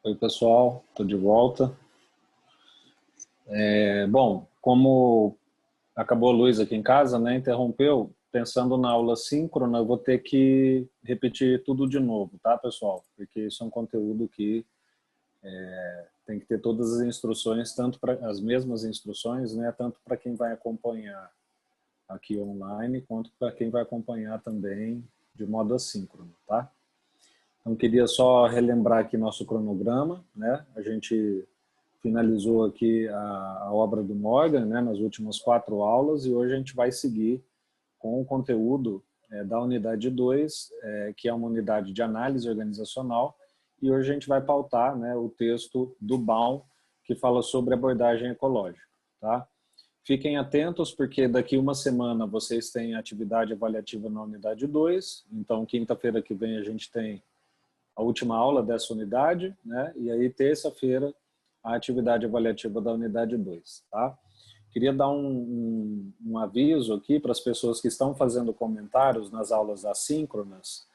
Oi, pessoal, estou de volta. Bom, como acabou a luz aqui em casa, né, interrompeu, pensando na aula síncrona, eu vou ter que repetir tudo de novo, tá, pessoal? Porque isso é um conteúdo que tem que ter todas as instruções, tanto para as mesmas instruções, né, tanto para quem vai acompanhar aqui online, quanto para quem vai acompanhar também de modo assíncrono, tá? Então, queria só relembrar aqui nosso cronograma, né? A gente finalizou aqui a obra do Morgan, né, nas últimas 4 aulas, e hoje a gente vai seguir com o conteúdo da unidade 2, que é uma unidade de análise organizacional, e hoje a gente vai pautar, né, o texto do Baum, que fala sobre abordagem ecológica. Tá? Fiquem atentos, porque daqui uma semana vocês têm atividade avaliativa na unidade 2, então quinta-feira que vem a gente tem a última aula dessa unidade, né? E aí terça-feira a atividade avaliativa da unidade 2, tá? Queria dar um aviso aqui para as pessoas que estão fazendo comentários nas aulas assíncronas,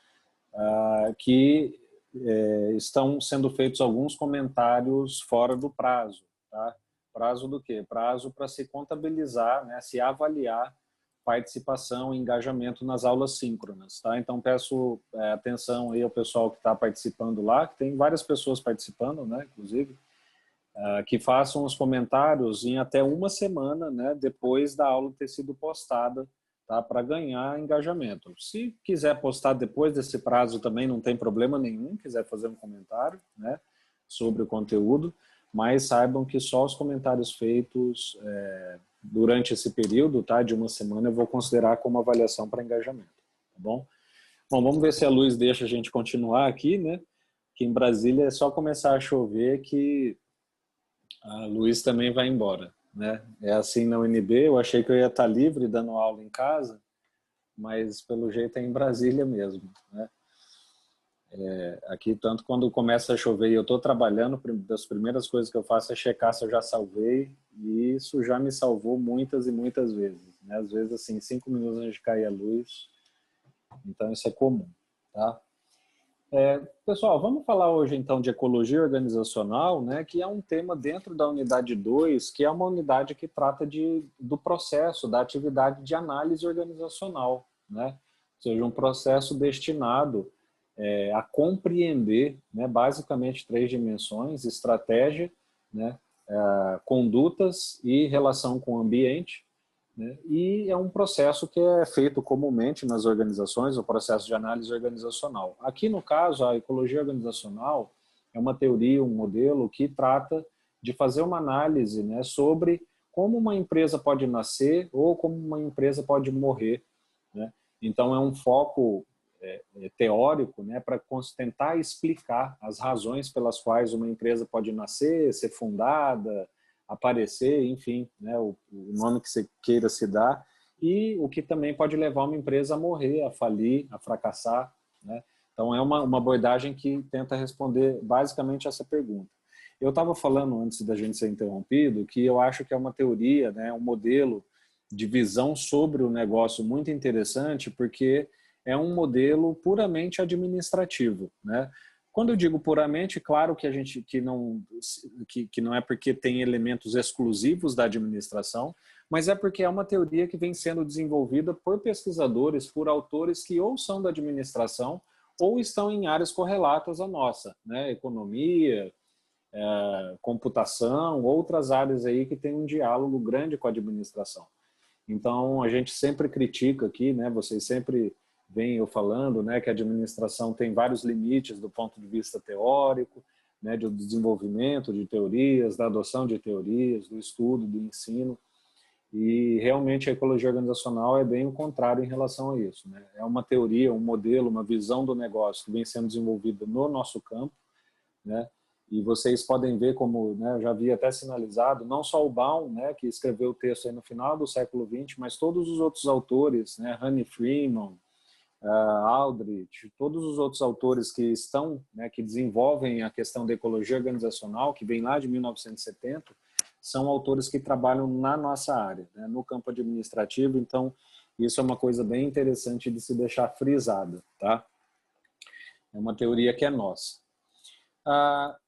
que estão sendo feitos alguns comentários fora do prazo, tá? Prazo do quê? Prazo para se contabilizar, né, se avaliar participação e engajamento nas aulas síncronas, tá? Então peço atenção aí ao pessoal que está participando lá, que tem várias pessoas participando, né, inclusive, que façam os comentários em até uma semana, né, depois da aula ter sido postada, tá, para ganhar engajamento. Se quiser postar depois desse prazo também não tem problema nenhum, quiser fazer um comentário, né, sobre o conteúdo, mas saibam que só os comentários feitos durante esse período, tá, de uma semana, eu vou considerar como avaliação para engajamento, tá bom? Bom, vamos ver se a luz deixa a gente continuar aqui, né, que em Brasília é só começar a chover que a luz também vai embora, né? É assim na UNB, eu achei que eu ia estar livre dando aula em casa, mas pelo jeito é em Brasília mesmo, né? Aqui, tanto quando começa a chover e eu estou trabalhando, das primeiras coisas que eu faço é checar se eu já salvei, e isso já me salvou muitas e muitas vezes, né? Às vezes, assim, 5 minutos antes de cair a luz, então isso é comum, tá? Pessoal, vamos falar hoje então de ecologia organizacional, né, que é um tema dentro da unidade 2, que é uma unidade que trata do processo, da atividade de análise organizacional, né? Ou seja, um processo destinado a compreender, né, basicamente 3 dimensões: estratégia, né, condutas e relação com o ambiente, né? E é um processo que é feito comumente nas organizações, o processo de análise organizacional. Aqui, no caso, a ecologia organizacional é uma teoria, um modelo que trata de fazer uma análise, né, sobre como uma empresa pode nascer ou como uma empresa pode morrer, né? Então, é um foco teórico, né, para tentar explicar as razões pelas quais uma empresa pode nascer, ser fundada, aparecer, enfim, né, o nome que você queira se dar, e o que também pode levar uma empresa a morrer, a falir, a fracassar, né? Então é uma abordagem que tenta responder basicamente essa pergunta. Eu estava falando antes da gente ser interrompido que eu acho que é uma teoria, né, um modelo de visão sobre o negócio muito interessante, porque é um modelo puramente administrativo, né? Quando eu digo puramente, claro que a gente que não é porque tem elementos exclusivos da administração, mas é porque é uma teoria que vem sendo desenvolvida por pesquisadores, por autores que ou são da administração ou estão em áreas correlatas à nossa, né? Economia, computação, outras áreas aí que tem um diálogo grande com a administração. Então, a gente sempre critica aqui, né? Vocês sempre veem eu falando, né, que a administração tem vários limites do ponto de vista teórico, né, do desenvolvimento de teorias, da adoção de teorias, do estudo, do ensino. E realmente a ecologia organizacional é bem o contrário em relação a isso, né? É uma teoria, um modelo, uma visão do negócio que vem sendo desenvolvida no nosso campo, né? E vocês podem ver como, né, eu já havia até sinalizado, não só o Baum, né, que escreveu o texto aí no final do século XX, mas todos os outros autores, né, Honey Freeman, Aldrich, todos os outros autores que estão, né, que desenvolvem a questão da ecologia organizacional, que vem lá de 1970, são autores que trabalham na nossa área, né, no campo administrativo. Então, isso é uma coisa bem interessante de se deixar frisada, tá? É uma teoria que é nossa.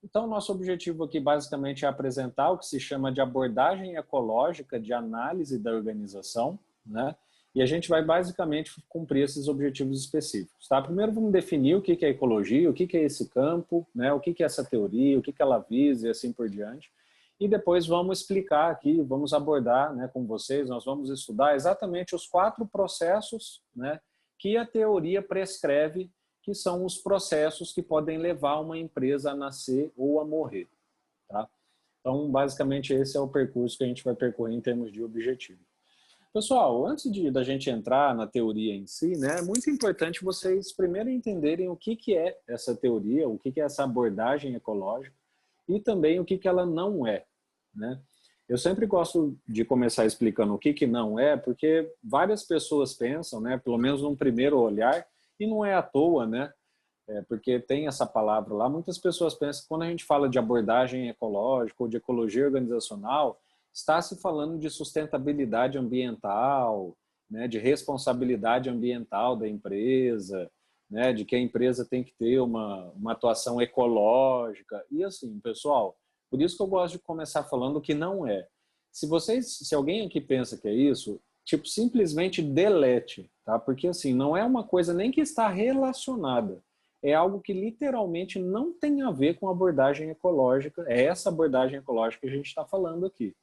Então, nosso objetivo aqui basicamente é apresentar o que se chama de abordagem ecológica de análise da organização, né? E a gente vai basicamente cumprir esses objetivos específicos. Tá? Primeiro vamos definir o que é ecologia, o que é esse campo, né? O que é essa teoria, o que ela visa e assim por diante. E depois vamos explicar aqui, vamos abordar, né, com vocês, nós vamos estudar exatamente os 4 processos, né, que a teoria prescreve, que são os processos que podem levar uma empresa a nascer ou a morrer. Tá? Então, basicamente, esse é o percurso que a gente vai percorrer em termos de objetivo. Pessoal, antes da gente entrar na teoria em si, né, é muito importante vocês primeiro entenderem o que é essa teoria, o que é essa abordagem ecológica e também o que ela não é. Né? Eu sempre gosto de começar explicando o que não é, porque várias pessoas pensam, né, pelo menos num primeiro olhar, e não é à toa, né, porque tem essa palavra lá, muitas pessoas pensam que quando a gente fala de abordagem ecológica ou de ecologia organizacional, está se falando de sustentabilidade ambiental, né, de responsabilidade ambiental da empresa, né, de que a empresa tem que ter uma atuação ecológica, e assim, pessoal, por isso que eu gosto de começar falando que não é. Se alguém aqui pensa que é isso, tipo, simplesmente delete, tá? Porque assim, não é uma coisa nem que está relacionada. É algo que literalmente não tem a ver com abordagem ecológica. É essa abordagem ecológica que a gente está falando aqui,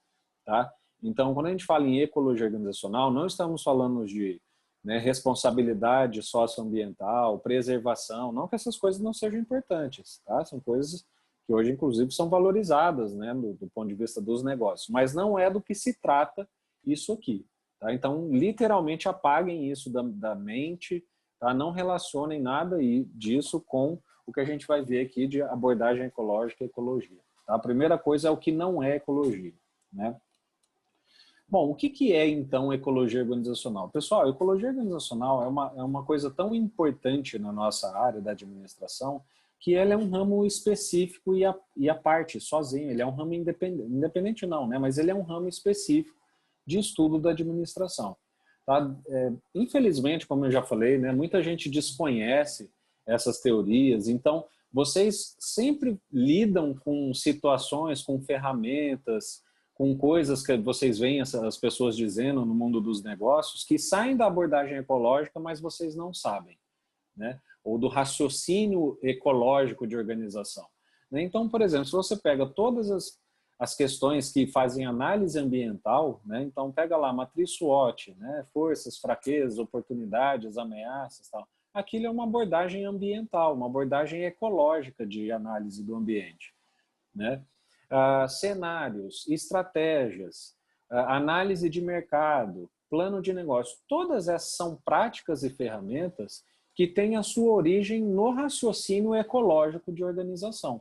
tá? Então, quando a gente fala em ecologia organizacional, não estamos falando de, né, responsabilidade socioambiental, preservação, não que essas coisas não sejam importantes, tá? São coisas que hoje, inclusive, são valorizadas, né, do ponto de vista dos negócios, mas não é do que se trata isso aqui. Tá? Então, literalmente, apaguem isso da mente, tá? Não relacionem nada disso com o que a gente vai ver aqui de abordagem ecológica e ecologia. Tá? A primeira coisa é o que não é ecologia. Né? Bom, o que é, então, ecologia organizacional? Pessoal, ecologia organizacional é uma coisa tão importante na nossa área da administração que ele é um ramo específico e a parte, sozinho. Ele é um ramo independente não, né? Mas ele é um ramo específico de estudo da administração. Tá? Infelizmente, como eu já falei, né, muita gente desconhece essas teorias, então vocês sempre lidam com situações, com ferramentas, com coisas que vocês veem as pessoas dizendo no mundo dos negócios que saem da abordagem ecológica, mas vocês não sabem, né? Ou do raciocínio ecológico de organização. Então, por exemplo, se você pega todas as questões que fazem análise ambiental, né? Então pega lá a matriz SWOT, né? Forças, fraquezas, oportunidades, ameaças, tal. Aquilo é uma abordagem ambiental, uma abordagem ecológica de análise do ambiente, né? Cenários, estratégias, análise de mercado, plano de negócio, todas essas são práticas e ferramentas que têm a sua origem no raciocínio ecológico de organização.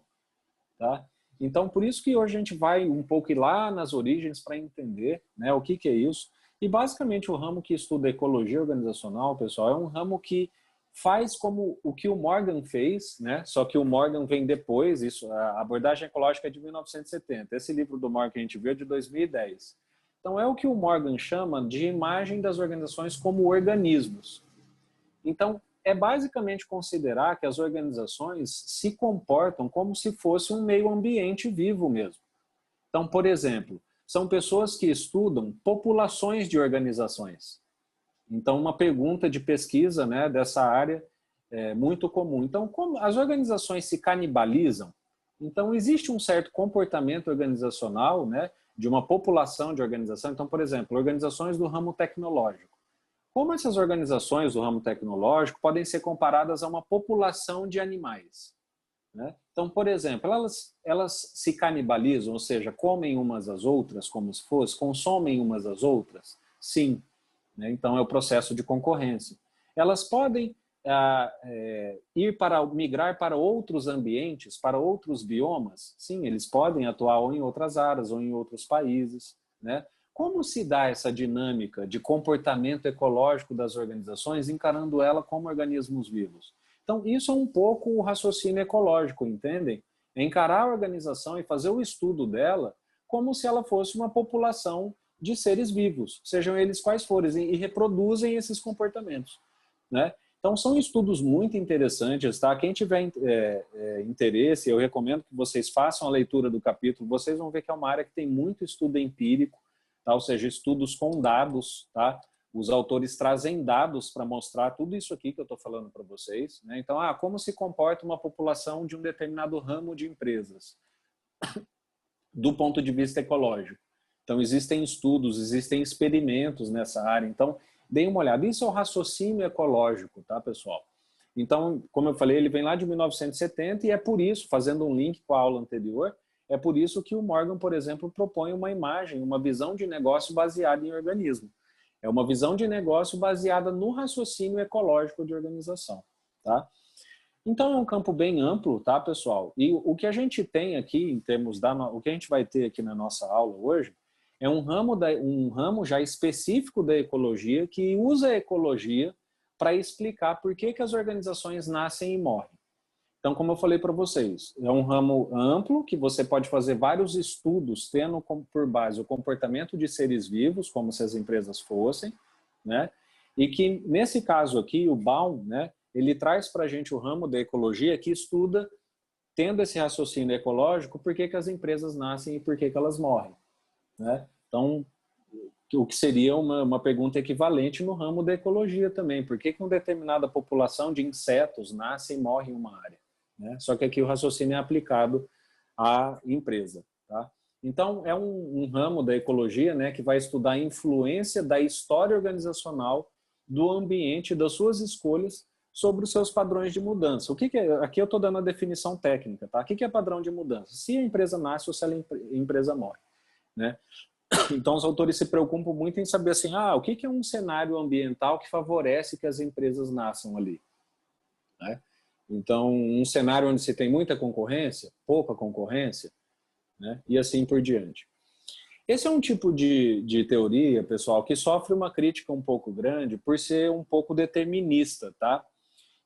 Tá? Então, por isso que hoje a gente vai um pouco ir lá nas origens para entender, né, o que é isso. E basicamente o ramo que estuda ecologia organizacional, pessoal, é um ramo que faz como o que o Morgan fez, né? Só que o Morgan vem depois, isso, a abordagem ecológica é de 1970. Esse livro do Morgan que a gente viu é de 2010. Então é o que o Morgan chama de imagem das organizações como organismos. Então, é basicamente considerar que as organizações se comportam como se fosse um meio ambiente vivo mesmo. Então, por exemplo, são pessoas que estudam populações de organizações. Então, uma pergunta de pesquisa, né, dessa área é muito comum. Então, como as organizações se canibalizam, então existe um certo comportamento organizacional, né, de uma população de organização. Então, por exemplo, organizações do ramo tecnológico. Como essas organizações do ramo tecnológico podem ser comparadas a uma população de animais? Né? Então, por exemplo, elas se canibalizam, ou seja, comem umas às outras, como se fosse, consomem umas às outras? Sim. Né? Então, é o processo de concorrência. Elas podem migrar para outros ambientes, para outros biomas? Sim, eles podem atuar ou em outras áreas ou em outros países. Né? Como se dá essa dinâmica de comportamento ecológico das organizações, encarando ela como organismos vivos? Então, isso é um pouco o raciocínio ecológico, entendem? É encarar a organização e fazer o estudo dela como se ela fosse uma população de seres vivos, sejam eles quais forem, e reproduzem esses comportamentos. Né? Então, Então, são estudos muito interessantes, tá? Quem tiver interesse, eu recomendo que vocês façam a leitura do capítulo. Vocês vão ver que é uma área que tem muito estudo empírico, tá? Ou seja, estudos com dados, tá? Os autores trazem dados para mostrar tudo isso aqui que eu estou falando para vocês, né? Então, como se comporta uma população de um determinado ramo de empresas, do ponto de vista ecológico. Então, existem estudos, existem experimentos nessa área. Então, deem uma olhada. Isso é o raciocínio ecológico, tá, pessoal? Então, como eu falei, ele vem lá de 1970 e é por isso, fazendo um link com a aula anterior, é por isso que o Morgan, por exemplo, propõe uma imagem, uma visão de negócio baseada em organismo. É uma visão de negócio baseada no raciocínio ecológico de organização, tá? Então, é um campo bem amplo, tá, pessoal? E o que a gente tem aqui, em termos o que a gente vai ter aqui na nossa aula hoje, é um ramo já específico da ecologia que usa a ecologia para explicar por que as organizações nascem e morrem. Então, como eu falei para vocês, é um ramo amplo que você pode fazer vários estudos tendo por base o comportamento de seres vivos, como se as empresas fossem, né? E que, nesse caso aqui, o Baum, né, ele traz para a gente o ramo da ecologia que estuda, tendo esse raciocínio ecológico, por que as empresas nascem e por que elas morrem, né? Então, o que seria uma pergunta equivalente no ramo da ecologia também. Por que uma determinada população de insetos nasce e morre em uma área, né? Só que aqui o raciocínio é aplicado à empresa, tá? Então, é um ramo da ecologia, né, que vai estudar a influência da história organizacional, do ambiente, das suas escolhas sobre os seus padrões de mudança. O que é? Aqui eu estou dando a definição técnica, tá? O que é padrão de mudança? Se a empresa nasce ou se a empresa morre, né? Então, os autores se preocupam muito em saber assim, o que é um cenário ambiental que favorece que as empresas nasçam ali, né? Então, um cenário onde se tem muita concorrência, pouca concorrência, né? E assim por diante. Esse é um tipo de teoria, pessoal, que sofre uma crítica um pouco grande por ser um pouco determinista, tá?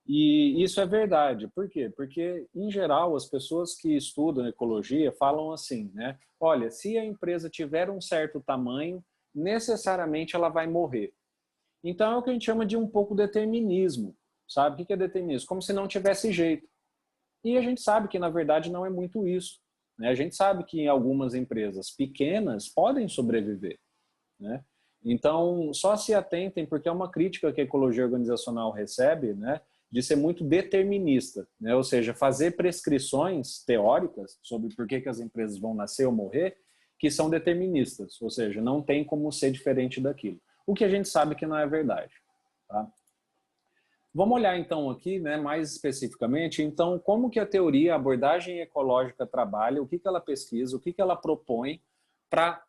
E isso é verdade. Por quê? Porque, em geral, as pessoas que estudam ecologia falam assim, né? Olha, se a empresa tiver um certo tamanho, necessariamente ela vai morrer. Então, é o que a gente chama de um pouco determinismo, sabe? O que é determinismo? Como se não tivesse jeito. E a gente sabe que, na verdade, não é muito isso, né? A gente sabe que em algumas empresas pequenas podem sobreviver, né? Então, só se atentem, porque é uma crítica que a ecologia organizacional recebe, né, de ser muito determinista, né? Ou seja, fazer prescrições teóricas sobre por que as empresas vão nascer ou morrer, que são deterministas, ou seja, não tem como ser diferente daquilo. O que a gente sabe que não é verdade, tá? Vamos olhar então aqui, né, mais especificamente, então, como que a teoria, a abordagem ecológica trabalha, o que ela pesquisa, o que ela propõe para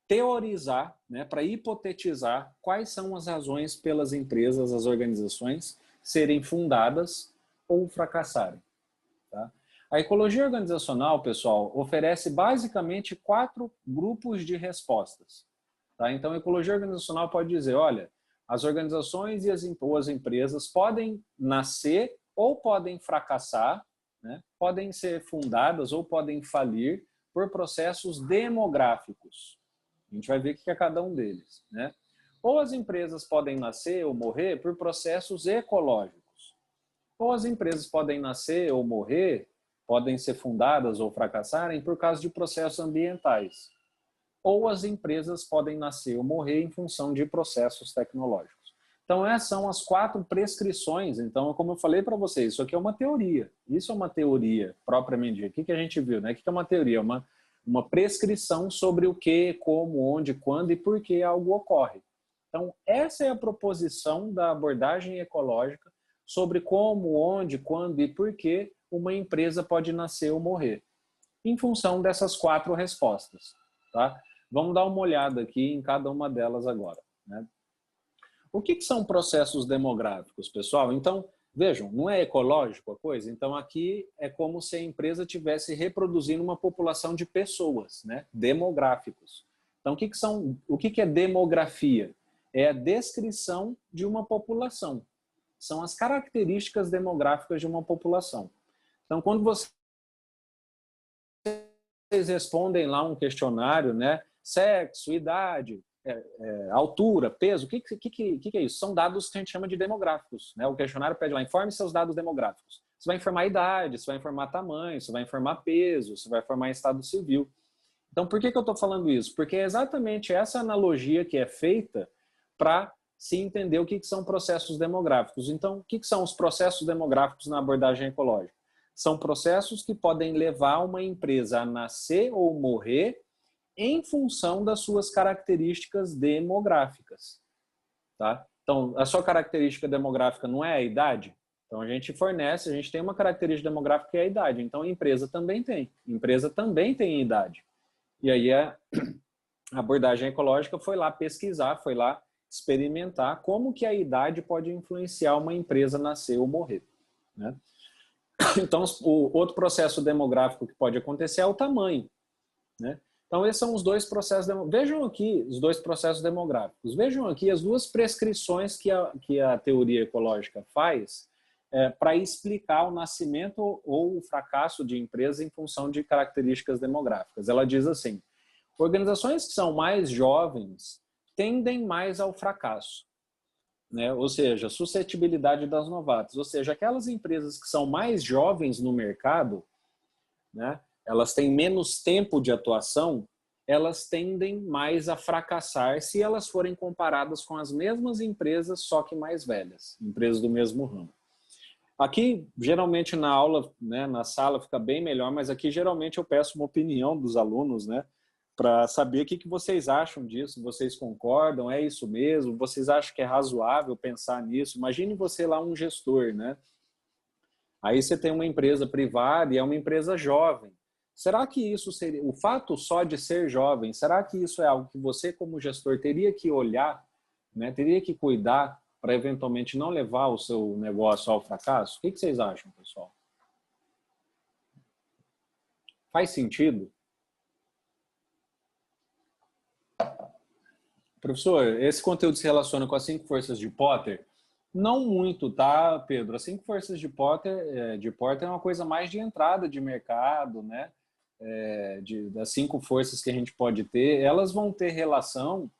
teorizar, né, para hipotetizar quais são as razões pelas empresas, as organizações serem fundadas ou fracassarem, tá? A ecologia organizacional, pessoal, oferece basicamente 4 grupos de respostas, tá? Então, a ecologia organizacional pode dizer, olha, as organizações e as empresas podem nascer ou podem fracassar, né? Podem ser fundadas ou podem falir por processos demográficos. A gente vai ver o que é cada um deles, né? Ou as empresas podem nascer ou morrer por processos ecológicos. Ou as empresas podem nascer ou morrer, podem ser fundadas ou fracassarem por causa de processos ambientais. Ou as empresas podem nascer ou morrer em função de processos tecnológicos. Então, essas são as 4 prescrições. Então, como eu falei para vocês, isso aqui é uma teoria. Isso é uma teoria propriamente dita. O que a gente viu, né? O que é uma teoria? Uma prescrição sobre o que, como, onde, quando e por que algo ocorre. Então, essa é a proposição da abordagem ecológica sobre como, onde, quando e por que uma empresa pode nascer ou morrer, em função dessas 4 respostas, tá? Vamos dar uma olhada aqui em cada uma delas agora, né? O que são processos demográficos, pessoal? Então, vejam, não é ecológico a coisa? Então, aqui é como se a empresa estivesse reproduzindo uma população de pessoas, né? Demográficos. Então, o que é demografia? É a descrição de uma população. São as características demográficas de uma população. Então, quando vocês respondem lá um questionário, né? Sexo, idade, altura, peso, o que é isso? São dados que a gente chama de demográficos, né? O questionário pede lá, informe seus dados demográficos. Você vai informar idade, você vai informar tamanho, você vai informar peso, você vai informar estado civil. Então, por que eu estou falando isso? Porque é exatamente essa analogia que é feita para se entender o que são processos demográficos. Então, o que são os processos demográficos na abordagem ecológica? São processos que podem levar uma empresa a nascer ou morrer em função das suas características demográficas. Tá? Então, a sua característica demográfica não é a idade? Então, a gente tem uma característica demográfica que é a idade. Então, a empresa também tem. A empresa também tem idade. E aí a abordagem ecológica foi lá pesquisar, foi lá experimentar como que a idade pode influenciar uma empresa nascer ou morrer. Né? Então, o outro processo demográfico que pode acontecer é o tamanho. Né? Então, esses são os dois processos. Vejam aqui os dois processos demográficos. Vejam aqui as duas prescrições que a teoria ecológica faz para explicar o nascimento ou o fracasso de empresas em função de características demográficas. Ela diz assim, organizações que são mais jovens tendem mais ao fracasso, né? Ou seja, suscetibilidade das novatas. Ou seja, aquelas empresas que são mais jovens no mercado, né? Elas têm menos tempo de atuação, elas tendem mais a fracassar se elas forem comparadas com as mesmas empresas, só que mais velhas, empresas do mesmo ramo. Aqui, geralmente na aula, né, na sala fica bem melhor, mas aqui geralmente eu peço uma opinião dos alunos, né, para saber o que vocês acham disso, vocês concordam, é isso mesmo, vocês acham que é razoável pensar nisso? Imagine você lá um gestor, né? Aí você tem uma empresa privada e é uma empresa jovem. Será que isso seria, o fato só de ser jovem, será que isso é algo que você como gestor teria que olhar, né, teria que cuidar para eventualmente não levar o seu negócio ao fracasso? O que vocês acham, pessoal? Faz sentido? Professor, esse conteúdo se relaciona com as 5 forças de Potter? Não muito, tá, Pedro? As 5 forças de Potter é uma coisa mais de entrada de mercado, né? Das 5 forças que a gente pode ter, elas vão ter relação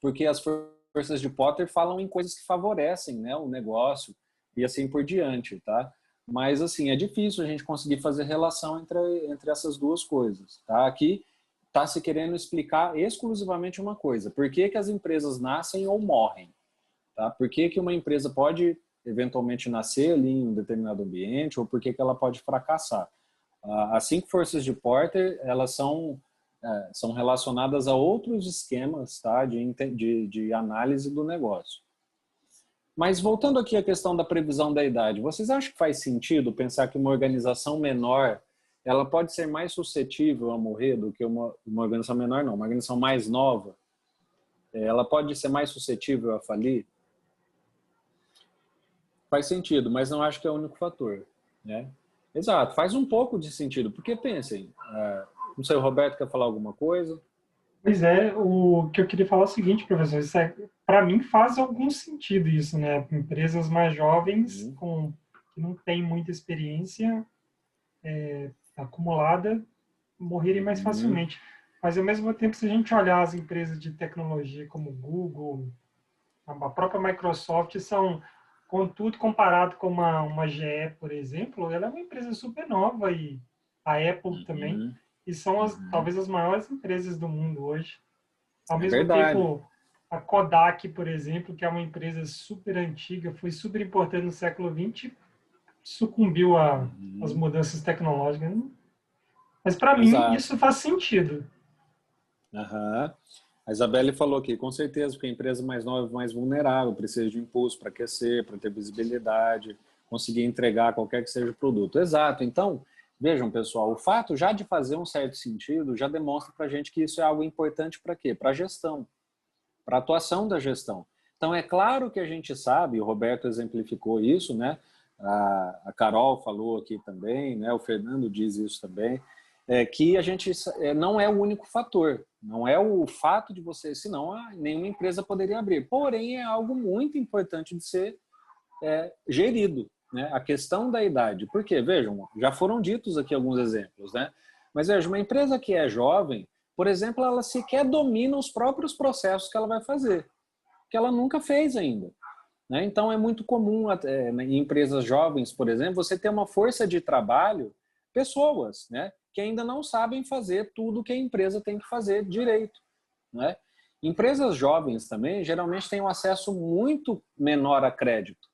porque as forças de Potter falam em coisas que favorecem, né, o negócio e assim por diante, tá? Mas, assim, é difícil a gente conseguir fazer relação entre essas duas coisas, tá? Aqui está se querendo explicar exclusivamente uma coisa. Por que as empresas nascem ou morrem? Tá? Por que uma empresa pode eventualmente nascer ali em um determinado ambiente ou por que ela pode fracassar? As 5 forças de Porter, elas são relacionadas a outros esquemas, tá? de análise do negócio. Mas voltando aqui à questão da previsão da idade, vocês acham que faz sentido pensar que uma organização menor ela pode ser mais suscetível a morrer do que uma organização menor? Não, uma organização mais nova, ela pode ser mais suscetível a falir? Faz sentido, mas não acho que é o único fator, né? Exato, faz um pouco de sentido, porque pensem, não sei, o Roberto quer falar alguma coisa? Pois é, o que eu queria falar é o seguinte, professor, para mim faz algum sentido isso, né? Empresas mais jovens, que não têm muita experiência acumulada, morrerem mais facilmente. Mas, ao mesmo tempo, se a gente olhar as empresas de tecnologia como Google, a própria Microsoft, são, contudo, comparado com uma GE, por exemplo, ela é uma empresa super nova, e a Apple também, e são talvez as maiores empresas do mundo hoje. Ao mesmo tempo, a Kodak, por exemplo, que é uma empresa super antiga, foi super importante no século XX, sucumbiu às mudanças tecnológicas. Mas, para mim, isso faz sentido. A Isabelle falou aqui, com certeza, porque a empresa mais nova é mais vulnerável, precisa de impulso para aquecer, para ter visibilidade, conseguir entregar qualquer que seja o produto. Exato. Então, vejam, pessoal, o fato já de fazer um certo sentido já demonstra para a gente que isso é algo importante para quê? Para a gestão, para a atuação da gestão. Então, é claro que a gente sabe, o Roberto exemplificou isso, né? A Carol falou aqui também, né? O Fernando diz isso também, que a gente não é o único fator, não é o fato de você, senão nenhuma empresa poderia abrir. Porém, é algo muito importante de ser gerido, né? A questão da idade. Por quê? Vejam, já foram ditos aqui alguns exemplos, né? Mas veja, uma empresa que é jovem, por exemplo, ela sequer domina os próprios processos que ela vai fazer, que ela nunca fez ainda. Né? Então, é muito comum em empresas jovens, por exemplo, você ter uma força de trabalho, pessoas, né, que ainda não sabem fazer tudo que a empresa tem que fazer direito. Né? Empresas jovens também, geralmente, têm um acesso muito menor a crédito.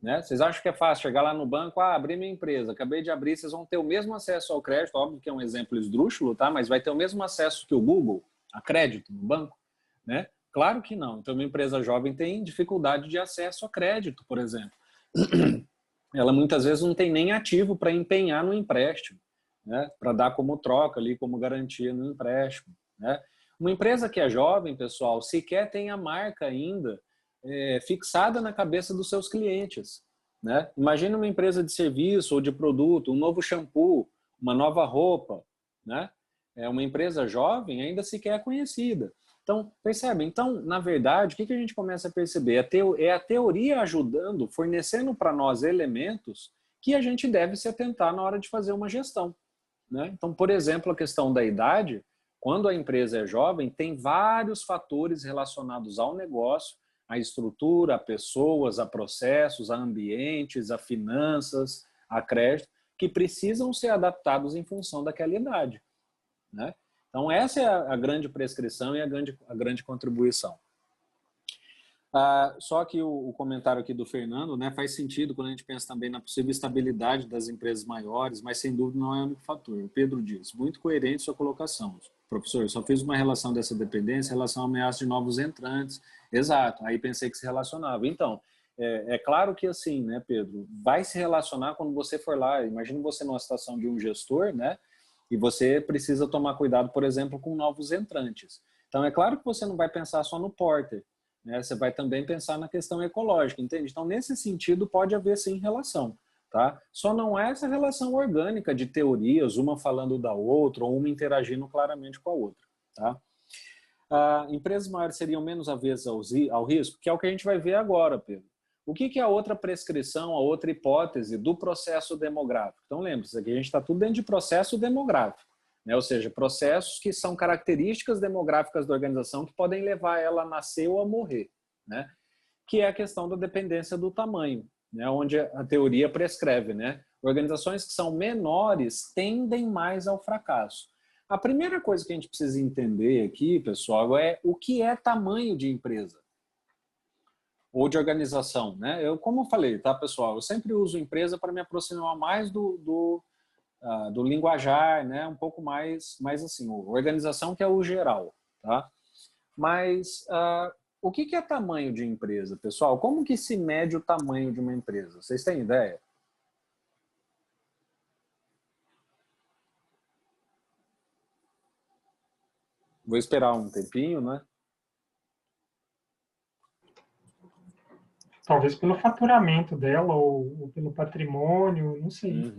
Né? Vocês acham que é fácil chegar lá no banco, abrir minha empresa, acabei de abrir, vocês vão ter o mesmo acesso ao crédito, óbvio que é um exemplo esdrúxulo, tá? Mas vai ter o mesmo acesso que o Google a crédito no banco? Né? Claro que não. Então, uma empresa jovem tem dificuldade de acesso a crédito, por exemplo. Ela muitas vezes não tem nem ativo para empenhar no empréstimo, né? Para dar como troca ali, como garantia no empréstimo. Né? Uma empresa que é jovem, pessoal, sequer tem a marca ainda fixada na cabeça dos seus clientes. Né? Imagina uma empresa de serviço ou de produto, um novo shampoo, uma nova roupa. Né? Uma empresa jovem ainda sequer é conhecida. Então, percebe? Então, na verdade, o que a gente começa a perceber? É a teoria ajudando, fornecendo para nós elementos que a gente deve se atentar na hora de fazer uma gestão. Né? Então, por exemplo, a questão da idade, quando a empresa é jovem, tem vários fatores relacionados ao negócio, à estrutura, a pessoas, a processos, a ambientes, a finanças, a crédito, que precisam ser adaptados em função daquela idade. Né? Então, essa é a grande prescrição e a grande contribuição. Só que o comentário aqui do Fernando, né, faz sentido quando a gente pensa também na possível estabilidade das empresas maiores, mas sem dúvida não é o único fator. O Pedro diz, muito coerente sua colocação. Professor, só fiz uma relação dessa dependência em relação à ameaça de novos entrantes. Exato, aí pensei que se relacionava. Então, é claro que assim, né, Pedro, vai se relacionar quando você for lá, imagina você numa situação de um gestor, né, e você precisa tomar cuidado, por exemplo, com novos entrantes. Então, é claro que você não vai pensar só no porter, né? Você vai também pensar na questão ecológica, entende? Então, nesse sentido, pode haver, sim, relação. Tá? Só não é essa relação orgânica de teorias, uma falando da outra, ou uma interagindo claramente com a outra. Tá? Empresas maiores seriam menos avesas ao risco, que é o que a gente vai ver agora, Pedro. O que é a outra prescrição, a outra hipótese do processo demográfico? Então, lembre-se, aqui a gente está tudo dentro de processo demográfico, né? Ou seja, processos que são características demográficas da organização que podem levar ela a nascer ou a morrer, né? Que é a questão da dependência do tamanho, né? Onde a teoria prescreve, né? Organizações que são menores tendem mais ao fracasso. A primeira coisa que a gente precisa entender aqui, pessoal, é o que é tamanho de empresa ou de organização, né? Como eu falei, tá, pessoal? Eu sempre uso empresa para me aproximar mais do linguajar, né? Um pouco mais assim, organização que é o geral, tá? Mas o que é tamanho de empresa, pessoal? Como que se mede o tamanho de uma empresa? Vocês têm ideia? Vou esperar um tempinho, né? Talvez pelo faturamento dela ou pelo patrimônio, não sei.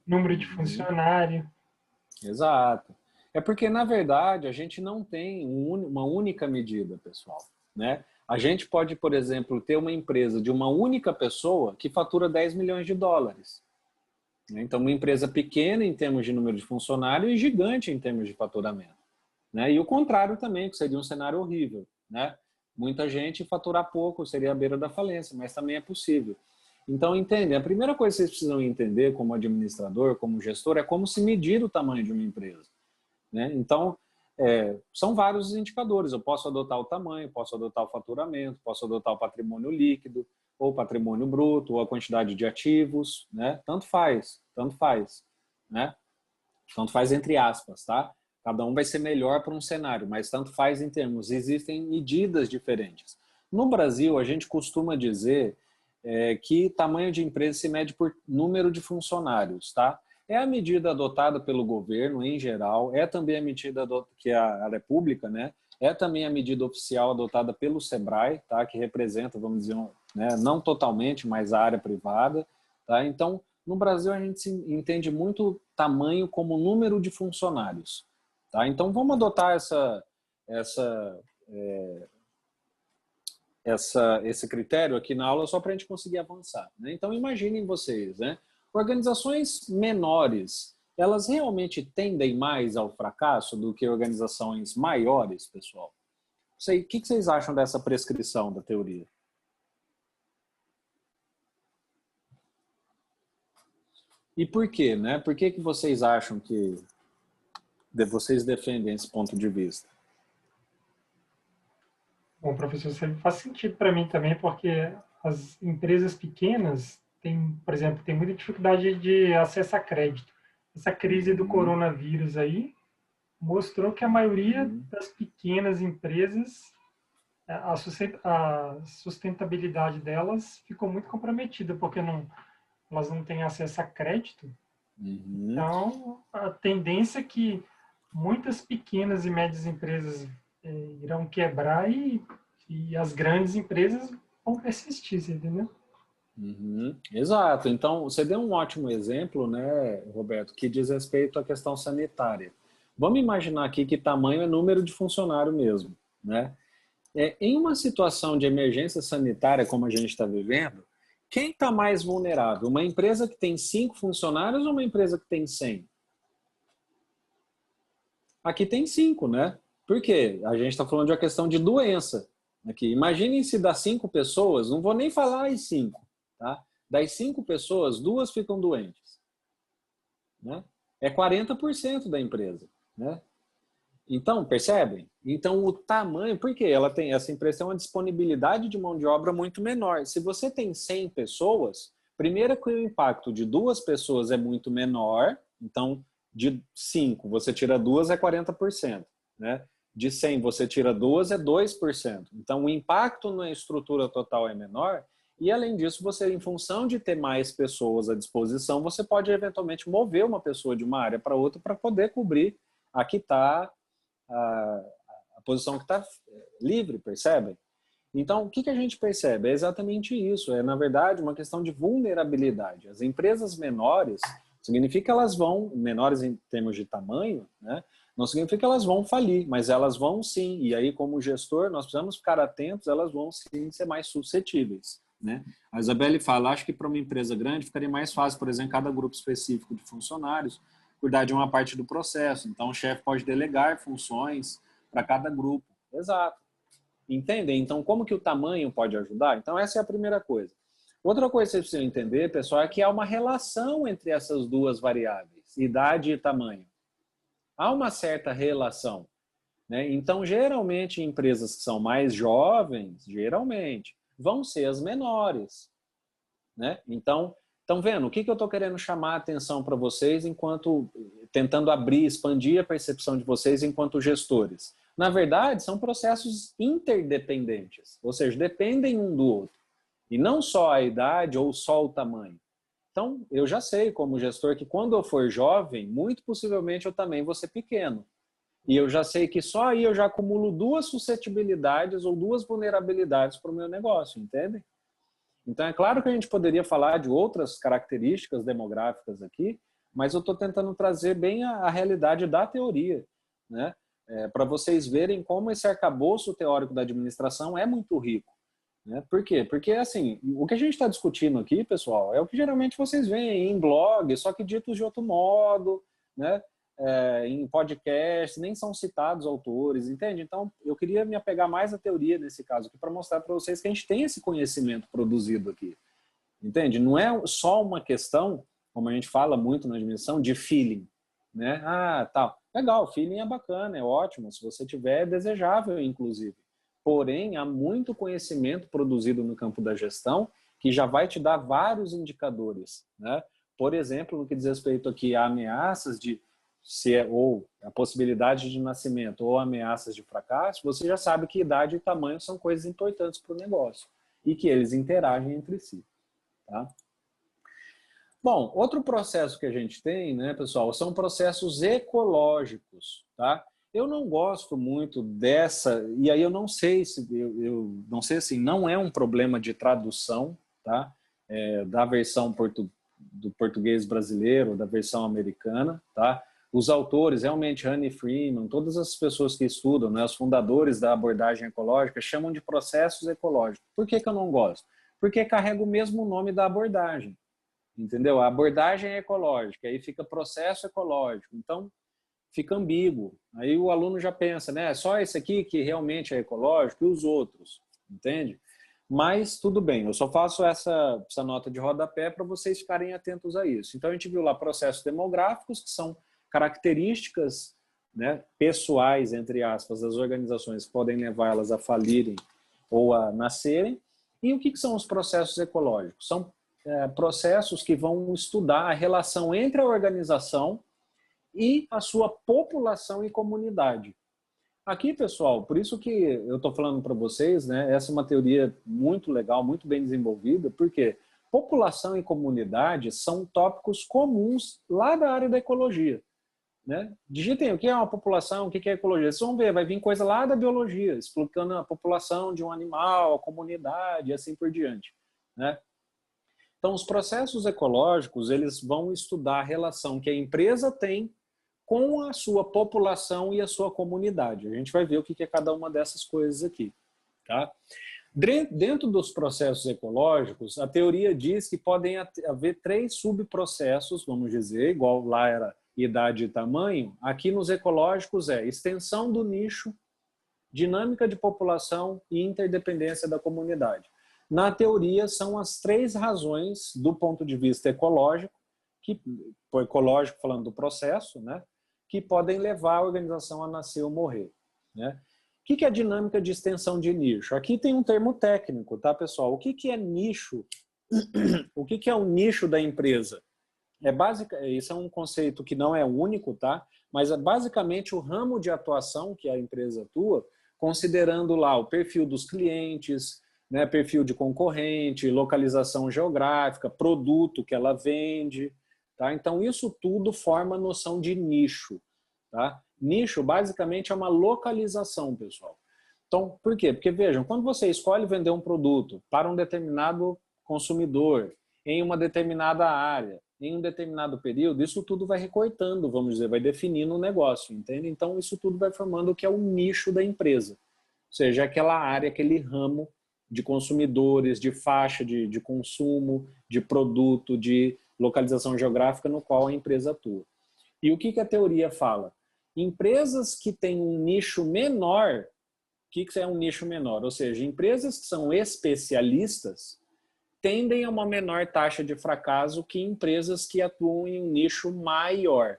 Número de funcionário. Exato. É porque, na verdade, a gente não tem uma única medida, pessoal. Né? A gente pode, por exemplo, ter uma empresa de uma única pessoa que fatura 10 milhões de dólares. Então, uma empresa pequena em termos de número de funcionários e gigante em termos de faturamento. Né? E o contrário também, que seria um cenário horrível. Né? Muita gente faturar pouco, seria a beira da falência, mas também é possível. Então, entende? A primeira coisa que vocês precisam entender como administrador, como gestor, é como se medir o tamanho de uma empresa. Né? Então, são vários os indicadores. Eu posso adotar o tamanho, posso adotar o faturamento, posso adotar o patrimônio líquido, ou patrimônio bruto, ou a quantidade de ativos. Né? Tanto faz, tanto faz. Né? Tanto faz entre aspas, tá? Cada um vai ser melhor para um cenário, mas tanto faz em termos. Existem medidas diferentes. No Brasil, a gente costuma dizer que tamanho de empresa se mede por número de funcionários, tá? É a medida adotada pelo governo em geral, é também a medida que a área pública, né? É também a medida oficial adotada pelo Sebrae, tá? Que representa, vamos dizer, né? Não totalmente, mas a área privada, tá? Então, no Brasil a gente entende muito tamanho como número de funcionários, tá? Então vamos adotar esse critério aqui na aula só para a gente conseguir avançar. Né? Então imaginem vocês, né? Organizações menores elas realmente tendem mais ao fracasso do que organizações maiores, pessoal? O que vocês acham dessa prescrição da teoria? E por quê, né? Por que vocês acham que vocês defendem esse ponto de vista? Bom, professor, isso faz sentido para mim também, porque as empresas pequenas têm, por exemplo, tem muita dificuldade de acesso a crédito. Essa crise do coronavírus aí mostrou que a maioria das pequenas empresas, a sustentabilidade delas ficou muito comprometida, porque elas não têm acesso a crédito. Então, a tendência é que muitas pequenas e médias empresas irão quebrar e as grandes empresas vão persistir, entendeu? Exato. Então, você deu um ótimo exemplo, né, Roberto, que diz respeito à questão sanitária. Vamos imaginar aqui que tamanho é número de funcionário mesmo, né? Em uma situação de emergência sanitária como a gente está vivendo, quem está mais vulnerável? Uma empresa que tem 5 funcionários ou uma empresa que tem 100? Aqui tem 5, né? Por quê? A gente está falando de uma questão de doença. Aqui. Imaginem se das 5 pessoas, não vou nem falar as 5, tá? Das 5 pessoas, 2 ficam doentes. Né? É 40% da empresa. Né? Então, percebem? Então, o tamanho, porque essa empresa tem uma disponibilidade de mão de obra muito menor. Se você tem 100 pessoas, primeiro que o impacto de 2 pessoas é muito menor, então, de 5 você tira 2 é 40%. Né? De 100 você tira 2 é 2%. Então, o impacto na estrutura total é menor e, além disso, você, em função de ter mais pessoas à disposição, você pode, eventualmente, mover uma pessoa de uma área para outra para poder cobrir a que está a posição que está livre, percebem? Então, o que a gente percebe? É exatamente isso. É, na verdade, uma questão de vulnerabilidade. As empresas menores, significa que elas vão, menores em termos de tamanho, né? Não significa que elas vão falir, mas elas vão sim. E aí, como gestor, nós precisamos ficar atentos, elas vão sim ser mais suscetíveis. Né? A Isabelle fala, acho que para uma empresa grande ficaria mais fácil, por exemplo, cada grupo específico de funcionários cuidar de uma parte do processo. Então, o chefe pode delegar funções para cada grupo. Exato. Entendem? Então, como que o tamanho pode ajudar? Então, essa é a primeira coisa. Outra coisa que vocês precisam entender, pessoal, é que há uma relação entre essas duas variáveis, idade e tamanho. Há uma certa relação. Né? Então, geralmente, empresas que são mais jovens, geralmente, vão ser as menores. Né? Então, estão vendo? O que eu estou querendo chamar a atenção para vocês enquanto tentando abrir, expandir a percepção de vocês enquanto gestores? Na verdade, são processos interdependentes, ou seja, dependem um do outro. E não só a idade ou só o tamanho. Então, eu já sei como gestor que quando eu for jovem, muito possivelmente eu também vou ser pequeno. E eu já sei que só aí eu já acumulo 2 suscetibilidades ou 2 vulnerabilidades para o meu negócio, entende? Então, é claro que a gente poderia falar de outras características demográficas aqui, mas eu estou tentando trazer bem a realidade da teoria, né? Para vocês verem como esse arcabouço teórico da administração é muito rico. Né? Por quê? Porque, assim, o que a gente está discutindo aqui, pessoal, é o que geralmente vocês veem em blog, só que ditos de outro modo, né? Em podcast, nem são citados autores, entende? Então, eu queria me apegar mais à teoria nesse caso aqui para mostrar para vocês que a gente tem esse conhecimento produzido aqui, entende? Não é só uma questão, como a gente fala muito na administração, de feeling, né? Ah, tal. Legal, feeling é bacana, é ótimo, se você tiver, é desejável, inclusive. Porém, há muito conhecimento produzido no campo da gestão que já vai te dar vários indicadores, né? Por exemplo, no que diz respeito aqui a ameaças de ou a possibilidade de nascimento ou ameaças de fracasso, você já sabe que idade e tamanho são coisas importantes para o negócio e que eles interagem entre si. Tá? Bom, outro processo que a gente tem, né, pessoal, são processos ecológicos. Tá? Eu não gosto muito dessa, e aí eu não sei se, eu não sei assim, não é um problema de tradução, tá? Da versão do português brasileiro, da versão americana, tá? Os autores, realmente, Honey Freeman, todas as pessoas que estudam, né, os fundadores da abordagem ecológica, chamam de processos ecológicos. Por que eu não gosto? Porque carrega o mesmo nome da abordagem. entendeu? A abordagem é ecológica, aí fica processo ecológico. Então, fica ambíguo. Aí o aluno já pensa, né? É só esse aqui que realmente é ecológico e os outros, entende? Mas tudo bem, eu só faço essa nota de rodapé para vocês ficarem atentos a isso. Então a gente viu lá processos demográficos, que são características, né, pessoais, entre aspas, das organizações que podem levá-las a falirem ou a nascerem. E o que são os processos ecológicos? São processos que vão estudar a relação entre a organização e a sua população e comunidade. Aqui, pessoal, por isso que eu estou falando para vocês, né, essa é uma teoria muito legal, muito bem desenvolvida, porque população e comunidade são tópicos comuns lá da área da ecologia. Né? Digitem o que é uma população, o que é ecologia. Vocês vão ver, vai vir coisa lá da biologia, explicando a população de um animal, a comunidade e assim por diante. Né? Então, os processos ecológicos, eles vão estudar a relação que a empresa tem com a sua população e a sua comunidade. A gente vai ver o que é cada uma dessas coisas aqui. Tá? Dentro dos processos ecológicos, a teoria diz que podem haver 3 subprocessos, vamos dizer, igual lá era idade e tamanho. Aqui nos ecológicos é extensão do nicho, dinâmica de população e interdependência da comunidade. Na teoria, são as 3 razões do ponto de vista ecológico, ecológico falando do processo, né, que podem levar a organização a nascer ou morrer. Né? O que é a dinâmica de extensão de nicho? Aqui tem um termo técnico, tá, pessoal? O que é nicho? O que é o nicho da empresa? Isso é um conceito que não é único, tá? Mas é basicamente o ramo de atuação que a empresa atua, considerando lá o perfil dos clientes, né, perfil de concorrente, localização geográfica, produto que ela vende. Tá? Então, isso tudo forma a noção de nicho. Tá? Nicho, basicamente, é uma localização, pessoal. Então, por quê? Porque, vejam, quando você escolhe vender um produto para um determinado consumidor, em uma determinada área, em um determinado período, isso tudo vai recortando, vamos dizer, vai definindo o negócio, entende? Então, isso tudo vai formando o que é o nicho da empresa. Ou seja, aquela área, aquele ramo de consumidores, de faixa de consumo, de produto, de localização geográfica no qual a empresa atua. E o que a teoria fala? Empresas que têm um nicho menor, o que é um nicho menor? Ou seja, empresas que são especialistas tendem a uma menor taxa de fracasso que empresas que atuam em um nicho maior.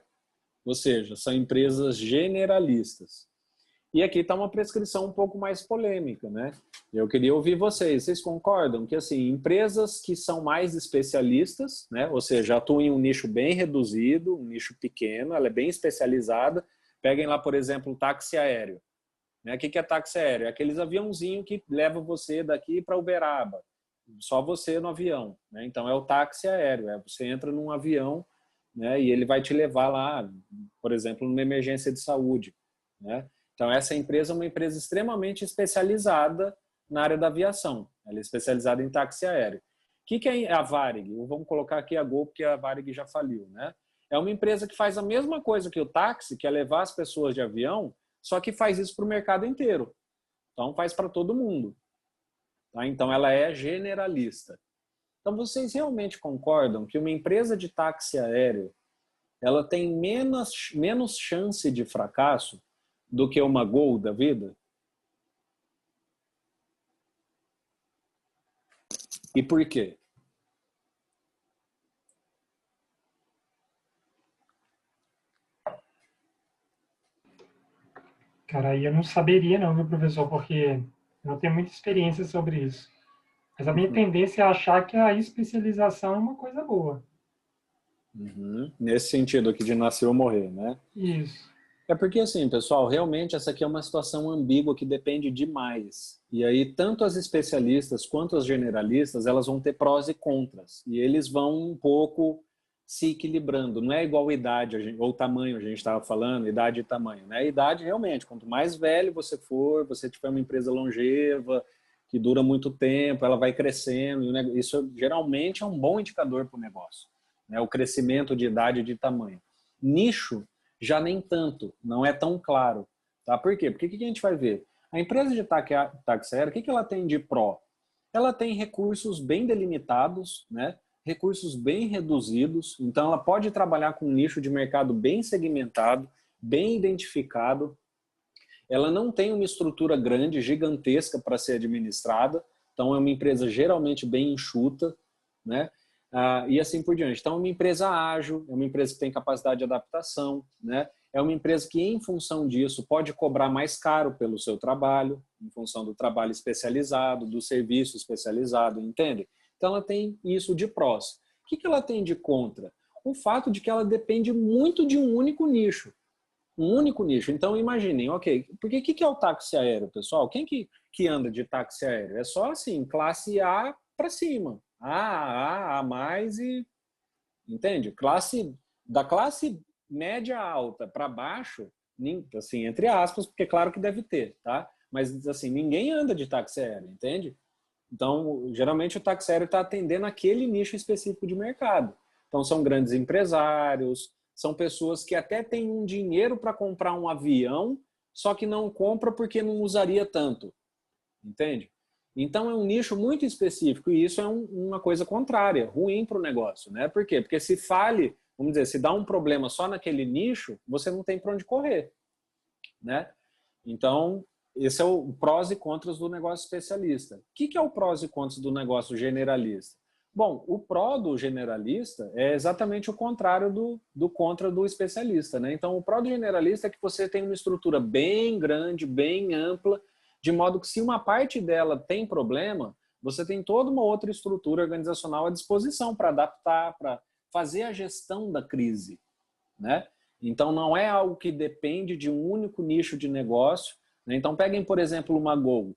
Ou seja, são empresas generalistas. E aqui está uma prescrição um pouco mais polêmica, né? Eu queria ouvir vocês. Vocês concordam que, assim, empresas que são mais especialistas, né? Ou seja, atuam em um nicho bem reduzido, um nicho pequeno, ela é bem especializada. Peguem lá, por exemplo, o táxi aéreo. Né? O que é táxi aéreo? É aqueles aviãozinhos que levam você daqui para Uberaba. Só você no avião. Né? Então, é o táxi aéreo. Você entra num avião, né? E ele vai te levar lá, por exemplo, numa emergência de saúde. Né? Então, essa empresa é uma empresa extremamente especializada na área da aviação. Ela é especializada em táxi aéreo. O que é a Varig? Vamos colocar aqui a Gol, porque a Varig já faliu. Né? É uma empresa que faz a mesma coisa que o táxi, que é levar as pessoas de avião, só que faz isso para o mercado inteiro. Então, faz para todo mundo. Tá? Então, ela é generalista. Então, vocês realmente concordam que uma empresa de táxi aéreo ela tem menos chance de fracasso do que uma Gol da vida? E por quê? Cara, aí eu não saberia não, meu professor, porque eu não tenho muita experiência sobre isso. Mas a minha tendência é achar que a especialização é uma coisa boa. Nesse sentido aqui de nascer ou morrer, né? Isso. É porque assim, pessoal, realmente essa aqui é uma situação ambígua que depende demais. E aí, tanto as especialistas quanto as generalistas, elas vão ter prós e contras. E eles vão um pouco se equilibrando. Não é igual idade ou tamanho, a gente estava falando, idade e tamanho. Né? A idade, realmente, quanto mais velho você for, você tiver uma empresa longeva, que dura muito tempo, ela vai crescendo. Isso geralmente é um bom indicador para o negócio. Né? O crescimento de idade e de tamanho. Nicho, já nem tanto, não é tão claro. Tá? Por quê? Porque o que a gente vai ver? A empresa de táxi aéreo, o que ela tem de pró? Ela tem recursos bem delimitados, né? recursos bem reduzidos, então ela pode trabalhar com um nicho de mercado bem segmentado, bem identificado. Ela não tem uma estrutura grande, gigantesca para ser administrada, então é uma empresa geralmente bem enxuta, né? E assim por diante. Então é uma empresa ágil, é uma empresa que tem capacidade de adaptação, né? É uma empresa que, em função disso, pode cobrar mais caro pelo seu trabalho, em função do trabalho especializado, do serviço especializado, entende? Então ela tem isso de prós. O que ela tem de contra? O fato de que ela depende muito de um único nicho. Um único nicho. Então imaginem, ok, porque o que é o táxi aéreo, pessoal? Quem que anda de táxi aéreo? É só assim, classe A para cima. A mais e... Entende? Da classe média alta para baixo, assim, entre aspas, porque claro que deve ter, tá? Mas assim, ninguém anda de táxi aéreo, entende? Então, geralmente o táxi aéreo está atendendo aquele nicho específico de mercado. Então, são grandes empresários, são pessoas que até têm um dinheiro para comprar um avião, só que não compra porque não usaria tanto, entende? Então, é um nicho muito específico e isso é uma coisa contrária, ruim para o negócio, né? Por quê? Porque se fale, vamos dizer, se dá um problema só naquele nicho, você não tem para onde correr, né? Então, esse é o prós e contras do negócio especialista. O que é o prós e contras do negócio generalista? Bom, o pró do generalista é exatamente o contrário do contra do especialista, né? Então, o pró do generalista é que você tem uma estrutura bem grande, bem ampla, de modo que se uma parte dela tem problema, você tem toda uma outra estrutura organizacional à disposição para adaptar, para fazer a gestão da crise, né? Então, não é algo que depende de um único nicho de negócio. Então, peguem, por exemplo, uma Gol.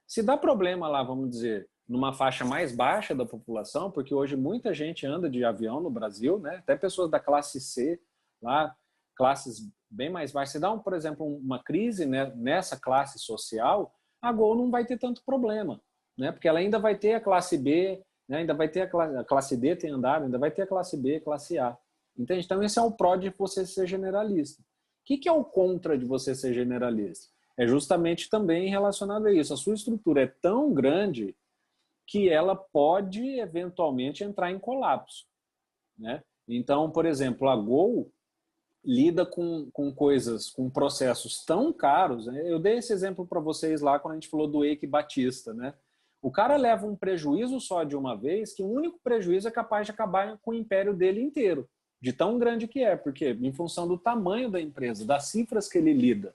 Se dá problema lá, vamos dizer, numa faixa mais baixa da população, porque hoje muita gente anda de avião no Brasil, né? Até pessoas da classe C, lá, classes bem mais baixas. Se dá, por exemplo, uma crise, né, nessa classe social, a Gol não vai ter tanto problema, né? Porque ela ainda vai ter a classe B, né? Ainda vai ter a classe D tem andado, ainda vai ter a classe B, classe A. Entende? Então, esse é o pró de você ser generalista. O que é o contra de você ser generalista? É justamente também relacionado a isso. A sua estrutura é tão grande que ela pode, eventualmente, entrar em colapso, né? Então, por exemplo, a Gol lida com coisas, com processos tão caros, né? Eu dei esse exemplo para vocês lá quando a gente falou do Eike Batista, né? O cara leva um prejuízo só de uma vez, que o único prejuízo é capaz de acabar com o império dele inteiro, de tão grande que é, porque em função do tamanho da empresa, das cifras que ele lida,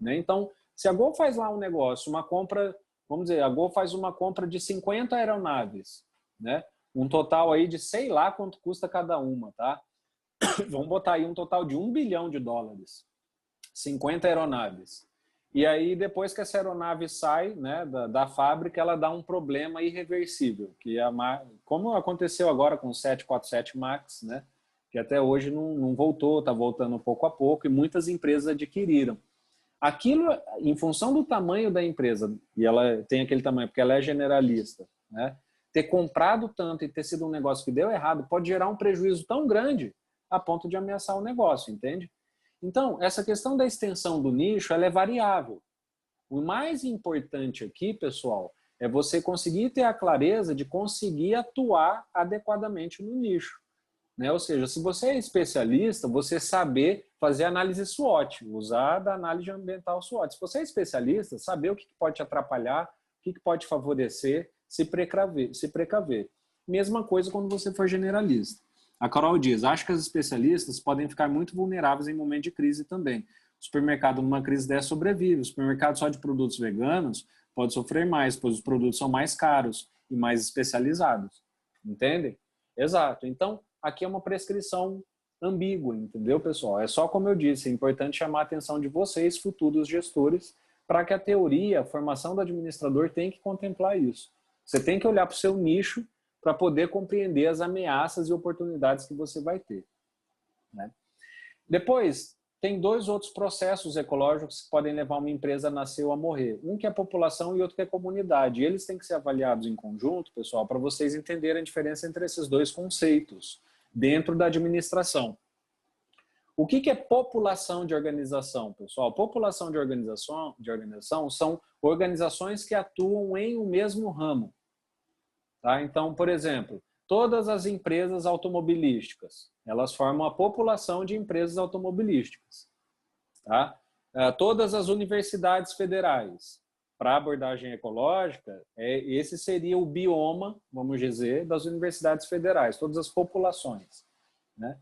né? Então, se a Gol faz lá um negócio, uma compra, vamos dizer, a Gol faz uma compra de 50 aeronaves, né? Um total aí de sei lá quanto custa cada uma, tá? Vamos botar aí um total de $1 bilhão, 50 aeronaves. E aí, depois que essa aeronave sai, né, da fábrica, ela dá um problema irreversível, que como aconteceu agora com o 747 MAX, né, que até hoje não voltou, está voltando pouco a pouco, e muitas empresas adquiriram. Aquilo, em função do tamanho da empresa, e ela tem aquele tamanho porque ela é generalista, né, ter comprado tanto e ter sido um negócio que deu errado pode gerar um prejuízo tão grande a ponto de ameaçar o negócio, entende? Então, essa questão da extensão do nicho, ela é variável. O mais importante aqui, pessoal, é você conseguir ter a clareza de conseguir atuar adequadamente no nicho, né? Ou seja, se você é especialista, você saber fazer análise SWOT, usar da análise ambiental SWOT. Se você é especialista, saber o que pode te atrapalhar, o que pode favorecer, se precaver. Mesma coisa quando você for generalista. A Carol diz, acho que as especialistas podem ficar muito vulneráveis em momento de crise também. O supermercado numa crise dessa sobrevive. O supermercado só de produtos veganos pode sofrer mais, pois os produtos são mais caros e mais especializados. Entende? Exato. Então, aqui é uma prescrição ambígua, entendeu, pessoal? É só como eu disse, é importante chamar a atenção de vocês, futuros gestores, para que a teoria, a formação do administrador tem que contemplar isso. Você tem que olhar para o seu nicho para poder compreender as ameaças e oportunidades que você vai ter, né? Depois, tem 2 outros processos ecológicos que podem levar uma empresa a nascer ou a morrer. Um que é a população e outro que é a comunidade. E eles têm que ser avaliados em conjunto, pessoal, para vocês entenderem a diferença entre esses 2 conceitos dentro da administração. O que é população de organização, pessoal? População de organização são organizações que atuam em um mesmo ramo. Tá? Então, por exemplo, todas as empresas automobilísticas. Elas formam a população de empresas automobilísticas. Tá? Todas as universidades federais. Para a abordagem ecológica, esse seria o bioma, vamos dizer, das universidades federais, todas as populações. Né?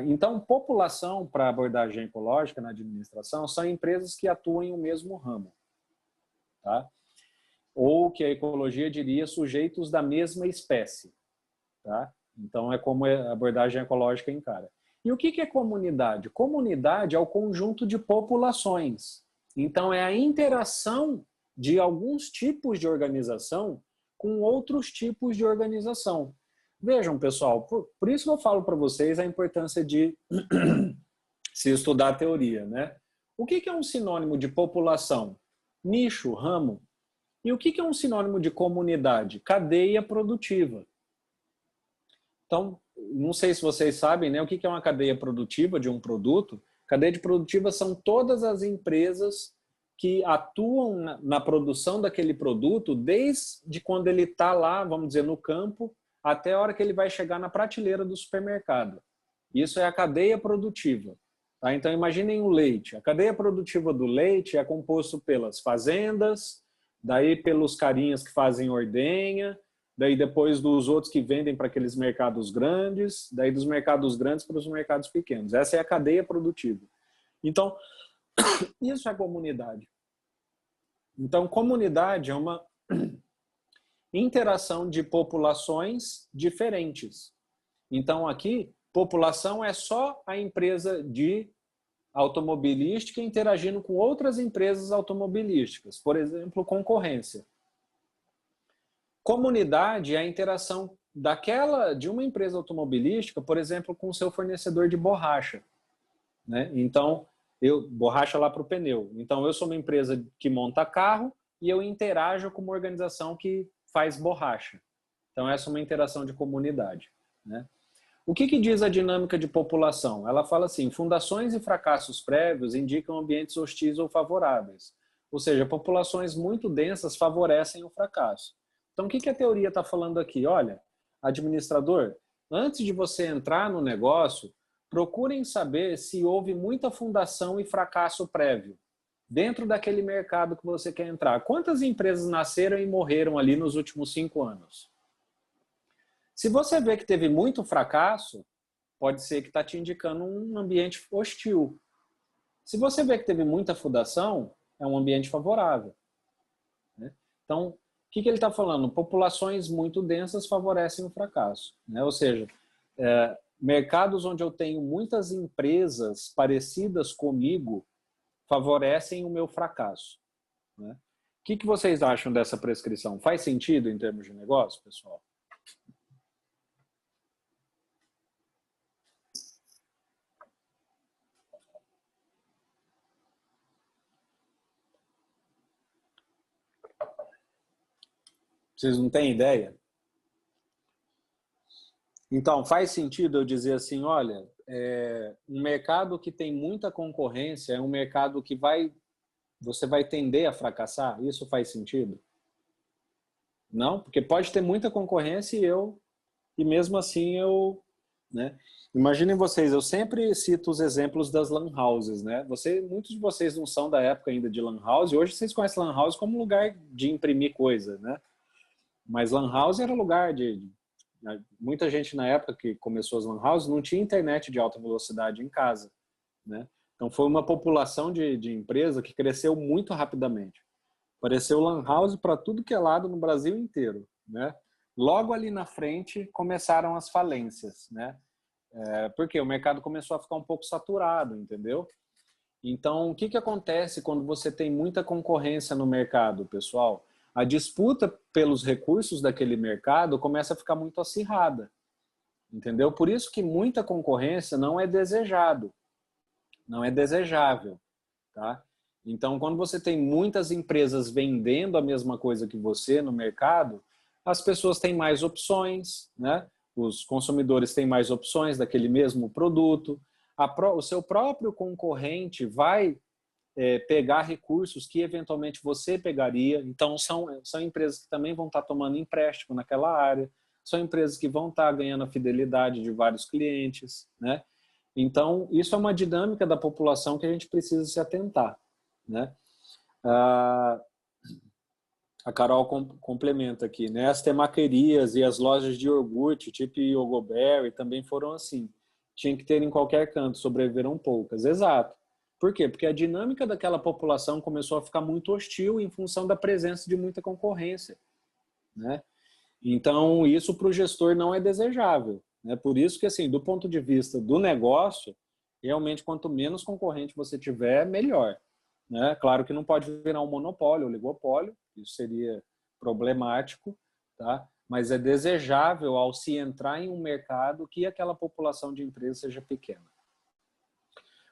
Então, população para a abordagem ecológica na administração são empresas que atuam em o mesmo ramo. Tá? Ou que a ecologia diria sujeitos da mesma espécie. Tá? Então, é como a abordagem ecológica encara. E o que é comunidade? Comunidade é o conjunto de populações. Então, é a interação de alguns tipos de organização com outros tipos de organização. Vejam, pessoal, por isso que eu falo para vocês a importância de se estudar a teoria. Né? O que é um sinônimo de população? Nicho, ramo. E o que é um sinônimo de comunidade? Cadeia produtiva. Então, não sei se vocês sabem, né, o que é uma cadeia produtiva de um produto. Cadeia produtiva são todas as empresas que atuam na produção daquele produto desde quando ele está lá, vamos dizer, no campo, até a hora que ele vai chegar na prateleira do supermercado. Isso é a cadeia produtiva. Tá? Então, imaginem o leite. A cadeia produtiva do leite é composto pelas fazendas, daí pelos carinhas que fazem ordenha, daí depois dos outros que vendem para aqueles mercados grandes, daí dos mercados grandes para os mercados pequenos. Essa é a cadeia produtiva. Então, isso é comunidade. Então, comunidade é uma interação de populações diferentes. Então, aqui, população é só a empresa de automobilística interagindo com outras empresas automobilísticas. Por exemplo, concorrência. Comunidade é a interação de uma empresa automobilística, por exemplo, com o seu fornecedor de borracha. Né? Então, borracha lá para o pneu. Então, eu sou uma empresa que monta carro e eu interajo com uma organização que faz borracha. Então, essa é uma interação de comunidade. Né? O que diz a dinâmica de população? Ela fala assim, fundações e fracassos prévios indicam ambientes hostis ou favoráveis. Ou seja, populações muito densas favorecem o fracasso. Então, o que a teoria está falando aqui? Olha, administrador, antes de você entrar no negócio, procurem saber se houve muita fundação e fracasso prévio dentro daquele mercado que você quer entrar. Quantas empresas nasceram e morreram ali nos últimos 5 anos? Se você vê que teve muito fracasso, pode ser que está te indicando um ambiente hostil. Se você vê que teve muita fundação, é um ambiente favorável. Né? Então, o que ele está falando? Populações muito densas favorecem o fracasso. Né? Ou seja, mercados onde eu tenho muitas empresas parecidas comigo favorecem o meu fracasso. Né? O que vocês acham dessa prescrição? Faz sentido em termos de negócio, pessoal? Vocês não têm ideia? Então, faz sentido eu dizer assim, olha, um mercado que tem muita concorrência é um mercado que você vai tender a fracassar? Isso faz sentido? Não? Porque pode ter muita concorrência e mesmo assim né? Imaginem vocês, eu sempre cito os exemplos das lan houses, né? Muitos de vocês não são da época ainda de lan house, hoje vocês conhecem lan house como lugar de imprimir coisa, né? Mas lan house era lugar muita gente na época que começou as lan houses não tinha internet de alta velocidade em casa. Né? Então foi uma população de empresa que cresceu muito rapidamente. Apareceu lan house para tudo que é lado no Brasil inteiro. Né? Logo ali na frente começaram as falências. Né? Porque o mercado começou a ficar um pouco saturado, entendeu? Então, o que acontece quando você tem muita concorrência no mercado, pessoal? A disputa pelos recursos daquele mercado começa a ficar muito acirrada, entendeu? Por isso que muita concorrência não é desejado, não é desejável, tá? Então, quando você tem muitas empresas vendendo a mesma coisa que você no mercado, as pessoas têm mais opções, né? Os consumidores têm mais opções daquele mesmo produto, o seu próprio concorrente vai pegar recursos que eventualmente você pegaria. Então, são empresas que também vão estar tomando empréstimo naquela área. são empresas que vão estar ganhando a fidelidade de vários clientes, né? Então, isso é uma dinâmica da população que a gente precisa se atentar, né? A Carol complementa aqui, né? As temaquerias e as lojas de iogurte, tipo Yogoberry, também foram assim. Tinha que ter em qualquer canto, sobreviveram poucas. Exato. Por quê? Porque a dinâmica daquela população começou a ficar muito hostil em função da presença de muita concorrência, né? Então, isso para o gestor não é desejável, né? Por isso que, assim, do ponto de vista do negócio, realmente, quanto menos concorrente você tiver, melhor, né? Claro que não pode virar um monopólio, um oligopólio, isso seria problemático, tá? Mas é desejável, ao se entrar em um mercado, que aquela população de empresas seja pequena.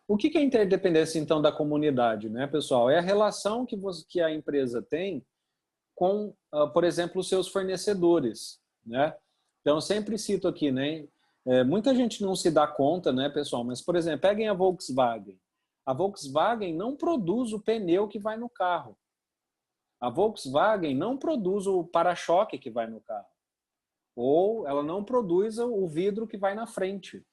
O que é a interdependência, então, da comunidade, né, pessoal? É a relação que a empresa tem com, por exemplo, os seus fornecedores, né? Então, eu sempre cito aqui, né? Muita gente não se dá conta, né, pessoal? Mas, por exemplo, peguem a Volkswagen. A Volkswagen não produz o pneu que vai no carro. A Volkswagen não produz o para-choque que vai no carro. Ou ela não produz o vidro que vai na frente.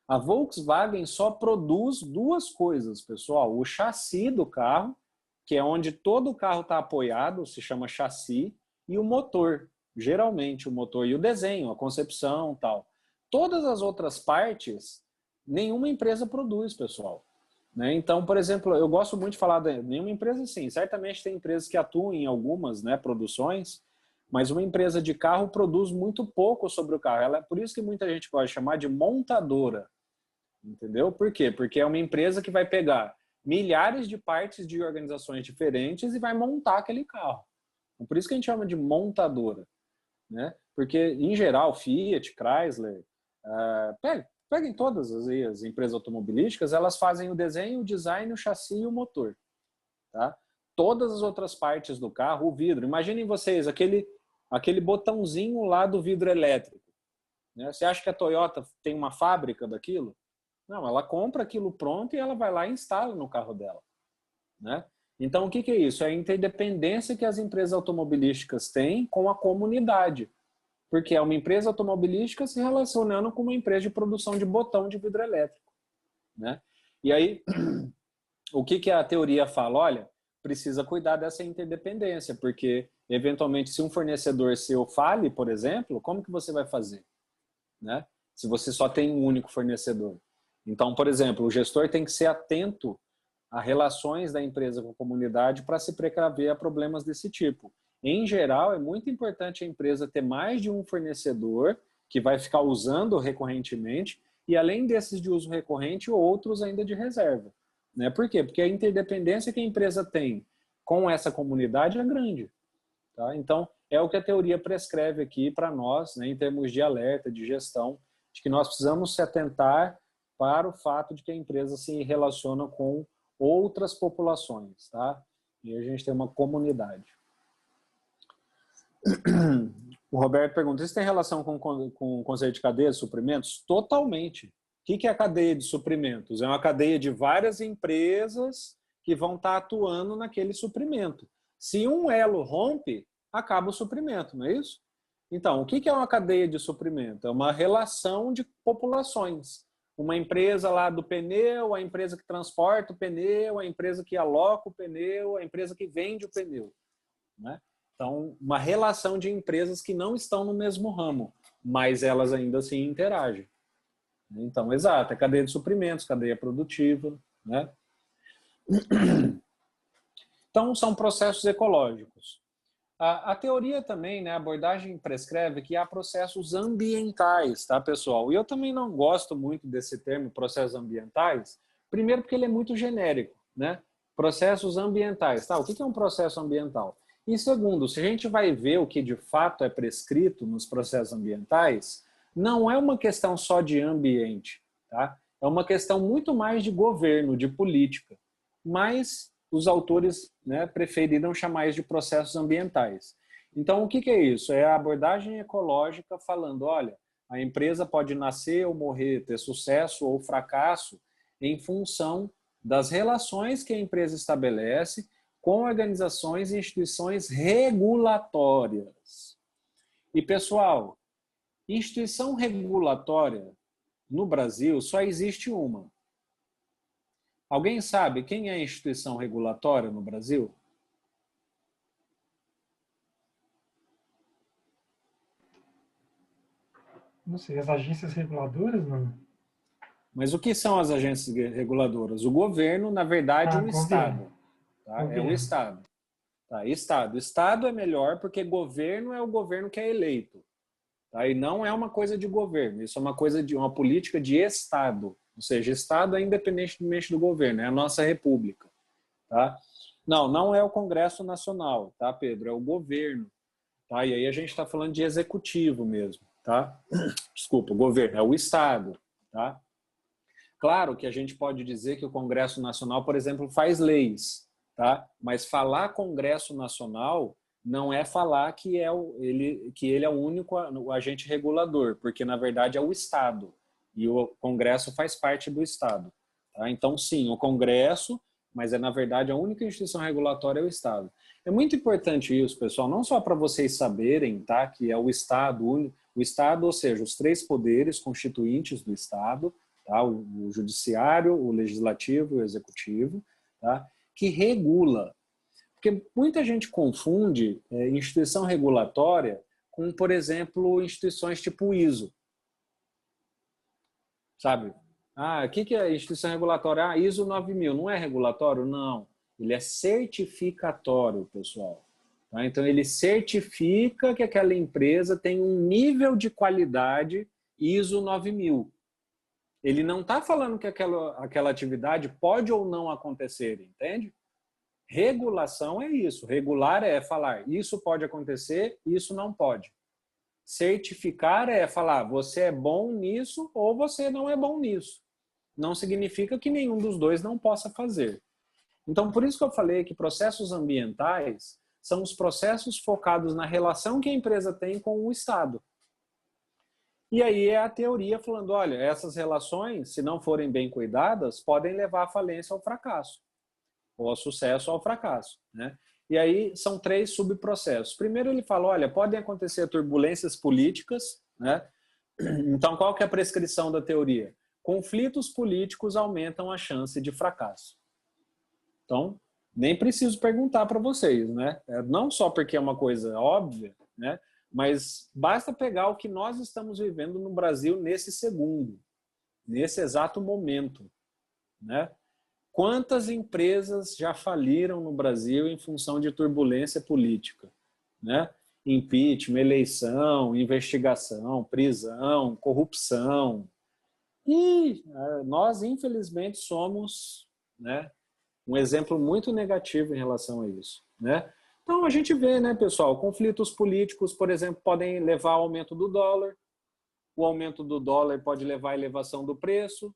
A Volkswagen só produz duas coisas, pessoal. O chassi do carro, que é onde todo o carro está apoiado, se chama chassi, e o motor, geralmente o motor e o desenho, a concepção e tal. Todas as outras partes, nenhuma empresa produz, pessoal. Né? Então, por exemplo, eu gosto muito de falar de nenhuma empresa, sim. Certamente tem empresas que atuam em algumas, né, produções, mas uma empresa de carro produz muito pouco sobre o carro. Por isso que muita gente gosta de chamar de montadora. Entendeu? Por quê? Porque é uma empresa que vai pegar milhares de partes de organizações diferentes e vai montar aquele carro. Então, por isso que a gente chama de montadora, né? Porque, em geral, Fiat, Chrysler, peguem todas as empresas automobilísticas, elas fazem o desenho, o design, o chassi e o motor. Tá? Todas as outras partes do carro, o vidro. Imaginem vocês, aquele botãozinho lá do vidro elétrico. Né? Você acha que a Toyota tem uma fábrica daquilo? Não, ela compra aquilo pronto e ela vai lá e instala no carro dela, né? Então, o que é isso? É a interdependência que as empresas automobilísticas têm com a comunidade. Porque é uma empresa automobilística se relacionando com uma empresa de produção de botão de vidro elétrico, né? E aí, o que a teoria fala? Olha, precisa cuidar dessa interdependência, porque, eventualmente, se um fornecedor seu fale, por exemplo, como que você vai fazer, né? Se você só tem um único fornecedor. Então, por exemplo, o gestor tem que ser atento a relações da empresa com a comunidade para se precaver a problemas desse tipo. Em geral, é muito importante a empresa ter mais de um fornecedor que vai ficar usando recorrentemente e, além desses de uso recorrente, outros ainda de reserva. Né? Por quê? Porque a interdependência que a empresa tem com essa comunidade é grande. Tá? Então, é o que a teoria prescreve aqui para nós, né, em termos de alerta, de gestão, de que nós precisamos se atentar para o fato de que a empresa se relaciona com outras populações, tá? E a gente tem uma comunidade. O Roberto pergunta, isso tem relação com o conceito de cadeia de suprimentos? Totalmente. O que é a cadeia de suprimentos? É uma cadeia de várias empresas que vão estar atuando naquele suprimento. Se um elo rompe, acaba o suprimento, não é isso? Então, o que é uma cadeia de suprimento? É uma relação de populações. Uma empresa lá do pneu, a empresa que transporta o pneu, a empresa que aloca o pneu, a empresa que vende o pneu. Né? Então, uma relação de empresas que não estão no mesmo ramo, mas elas ainda assim interagem. Então, exato, é cadeia de suprimentos, cadeia produtiva. Né? Então, são processos ecológicos. A teoria também, né, a abordagem prescreve que há processos ambientais, tá, pessoal? E eu também não gosto muito desse termo, processos ambientais, primeiro porque ele é muito genérico, né? Processos ambientais, tá? O que é um processo ambiental? E segundo, se a gente vai ver o que de fato é prescrito nos processos ambientais, não é uma questão só de ambiente, tá? É uma questão muito mais de governo, de política, mas os autores, né, preferiram chamar isso de processos ambientais. Então, o que é isso? É a abordagem ecológica falando, olha, a empresa pode nascer ou morrer, ter sucesso ou fracasso em função das relações que a empresa estabelece com organizações e instituições regulatórias. E, pessoal, Instituição regulatória no Brasil só existe uma. Alguém sabe quem é a instituição regulatória no Brasil? Não sei, as agências reguladoras, não? Mas o que são as agências reguladoras? O governo, na verdade, Ah, o Estado. Tá? É o governo. Estado. Tá? Estado. Estado é melhor porque governo é o governo que é eleito. Tá? E não é uma coisa de governo, isso é uma coisa de uma política de Estado. Ou seja, Estado é independentemente do governo, é a nossa república. Tá? Não, não é o Congresso Nacional, tá, Pedro? É o governo. Tá? E aí a gente está falando de executivo mesmo. Tá? Desculpa, o governo, é o Estado. Tá? Claro que a gente pode dizer que o Congresso Nacional, por exemplo, faz leis, tá? Mas falar Congresso Nacional não é falar que ele é o único o agente regulador, porque na verdade é o Estado e o Congresso faz parte do Estado. Tá? Então, sim, o Congresso, mas na verdade a única instituição regulatória é o Estado. É muito importante isso, pessoal, não só para vocês saberem, tá, que é o Estado, ou seja, os três poderes constituintes do Estado, tá? O judiciário, o legislativo e o executivo, tá? Que regula. Porque muita gente confunde instituição regulatória com, por exemplo, instituições tipo ISO. Sabe? Ah, o que é instituição regulatória? Ah, ISO 9000. Não é regulatório? Não. Ele é certificatório, pessoal. Tá? Então, ele certifica que aquela empresa tem um nível de qualidade ISO 9000. Ele não está falando que aquela atividade pode ou não acontecer, entende? Regulação é isso. Regular é falar isso pode acontecer, isso não pode. Certificar é falar você é bom nisso ou você não é bom nisso. Não significa que nenhum dos dois não possa fazer. Então, por isso que eu falei que processos ambientais são os processos focados na relação que a empresa tem com o Estado. E aí é a teoria falando, olha, essas relações, se não forem bem cuidadas, podem levar à falência ao fracasso, ou ao sucesso ou ao fracasso. Né? E aí são três subprocessos. Primeiro ele fala, olha, podem acontecer turbulências políticas, né? Então qual que é a prescrição da teoria? Conflitos políticos aumentam a chance de fracasso. Então, nem preciso perguntar para vocês, né? Não só porque é uma coisa óbvia, né? Mas basta pegar o que nós estamos vivendo no Brasil nesse segundo, nesse exato momento, né? Quantas empresas já faliram no Brasil em função de turbulência política, né? Impeachment, eleição, investigação, prisão, corrupção. E nós, infelizmente, somos, né, um exemplo muito negativo em relação a isso, né? Então a gente vê, né, pessoal, conflitos políticos, por exemplo, podem levar ao aumento do dólar. O aumento do dólar pode levar à elevação do preço.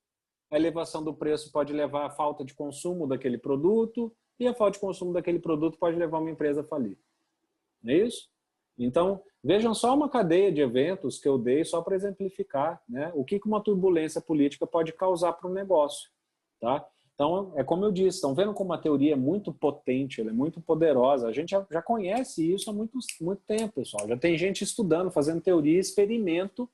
A elevação do preço pode levar à falta de consumo daquele produto. E a falta de consumo daquele produto pode levar uma empresa a falir. Não é isso? Então, vejam só uma cadeia de eventos que eu dei só para exemplificar, né, o que uma turbulência política pode causar para um negócio. Tá? Então, é como eu disse, estão vendo como a teoria é muito potente, ela é muito poderosa. A gente já conhece isso há muito tempo, pessoal. Já tem gente estudando, fazendo teoria e experimento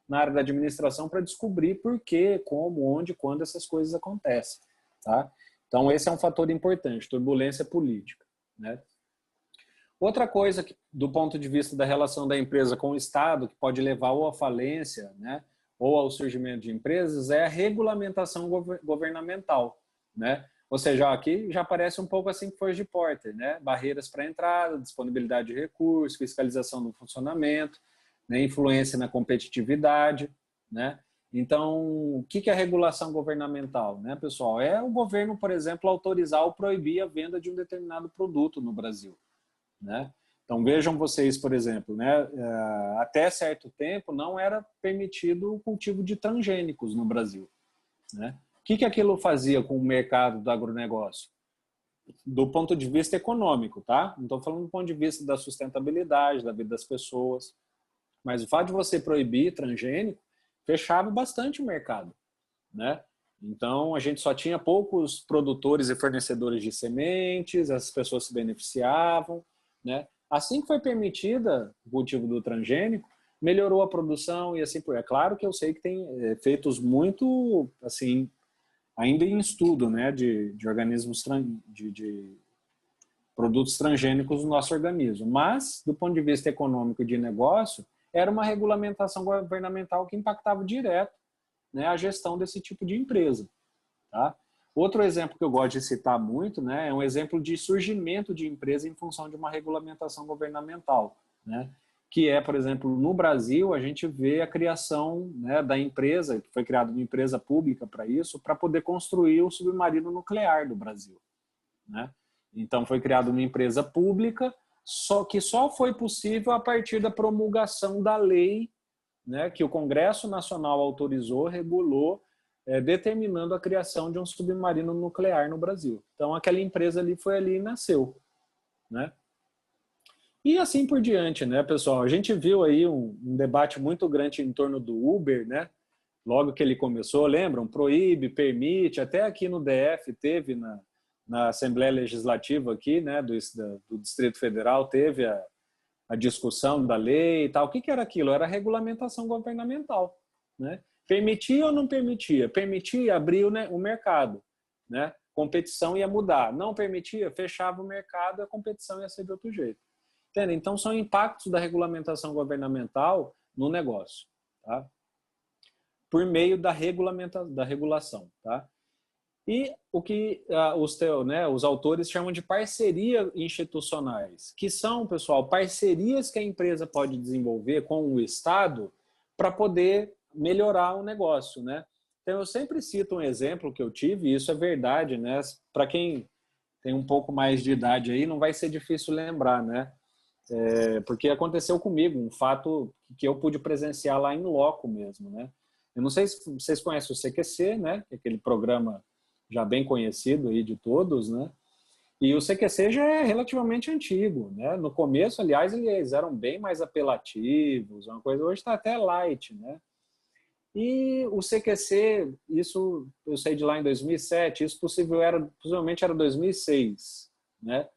na área da administração para descobrir por quê, como, onde, quando essas coisas acontecem. Tá? Então, esse é um fator importante, turbulência política. Né? Outra coisa, que, do ponto de vista da relação da empresa com o Estado, que pode levar ou à falência, né, ou ao surgimento de empresas, é a regulamentação governamental. Né? Ou seja, aqui já aparece um pouco assim que foi de Porter, né? Barreiras para entrada, disponibilidade de recursos, fiscalização do funcionamento, né? Influência na competitividade. Né? Então, o que é a regulação governamental, né, pessoal? É o governo, por exemplo, autorizar ou proibir a venda de um determinado produto no Brasil. Né? Então vejam vocês, por exemplo, né, até certo tempo não era permitido o cultivo de transgênicos no Brasil. Né? O que aquilo fazia com o mercado do agronegócio? Do ponto de vista econômico, tá? Não estou falando do ponto de vista da sustentabilidade, da vida das pessoas, mas o fato de você proibir transgênico fechava bastante o mercado. Né? Então a gente só tinha poucos produtores e fornecedores de sementes, as pessoas se beneficiavam. Né? Assim que foi permitida o cultivo do transgênico, melhorou a produção e assim por aí. É claro que eu sei que tem efeitos muito, assim, ainda em estudo, né, de organismos, de produtos transgênicos no nosso organismo. Mas, do ponto de vista econômico e de negócio, era uma regulamentação governamental que impactava direto, né, a gestão desse tipo de empresa. Tá? Outro exemplo que eu gosto de citar muito, né, é um exemplo de surgimento de empresa em função de uma regulamentação governamental, né, que é, por exemplo, no Brasil, a gente vê a criação, né, da empresa, que foi criada uma empresa pública para isso, para poder construir o submarino nuclear do Brasil. Né? Então, foi criada uma empresa pública, que só foi possível a partir da promulgação da lei, né, que o Congresso Nacional autorizou, regulou, determinando a criação de um submarino nuclear no Brasil. Então, aquela empresa ali foi ali e nasceu. Né? E assim por diante, né, pessoal? A gente viu aí um debate muito grande em torno do Uber, né? Logo que ele começou, lembram? Proíbe, permite, até aqui no DF teve na Assembleia Legislativa aqui, né, do Distrito Federal, teve a discussão da lei e tal. O que era aquilo? Era a regulamentação governamental, né? Permitia ou não permitia? Permitia, abrir o mercado, né? Competição ia mudar. Não permitia, fechava o mercado, a competição ia ser de outro jeito. Entende? Então, são impactos da regulamentação governamental no negócio, tá? Por meio da regulação. Tá? E o que os autores chamam de parcerias institucionais, que são, pessoal, parcerias que a empresa pode desenvolver com o Estado para poder melhorar o negócio. Né? Então, eu sempre cito um exemplo que eu tive, e isso é verdade, né? Para quem tem um pouco mais de idade aí, não vai ser difícil lembrar, né? Porque aconteceu comigo, um fato que eu pude presenciar lá em loco mesmo, né? Eu não sei se vocês conhecem o CQC, né? Que é aquele programa já bem conhecido aí de todos, né? E o CQC já é relativamente antigo, né? No começo, aliás, eles eram bem mais apelativos, uma coisa, hoje está até light, né? E o CQC, isso eu sei de lá em 2007, isso possivelmente era 2006, né?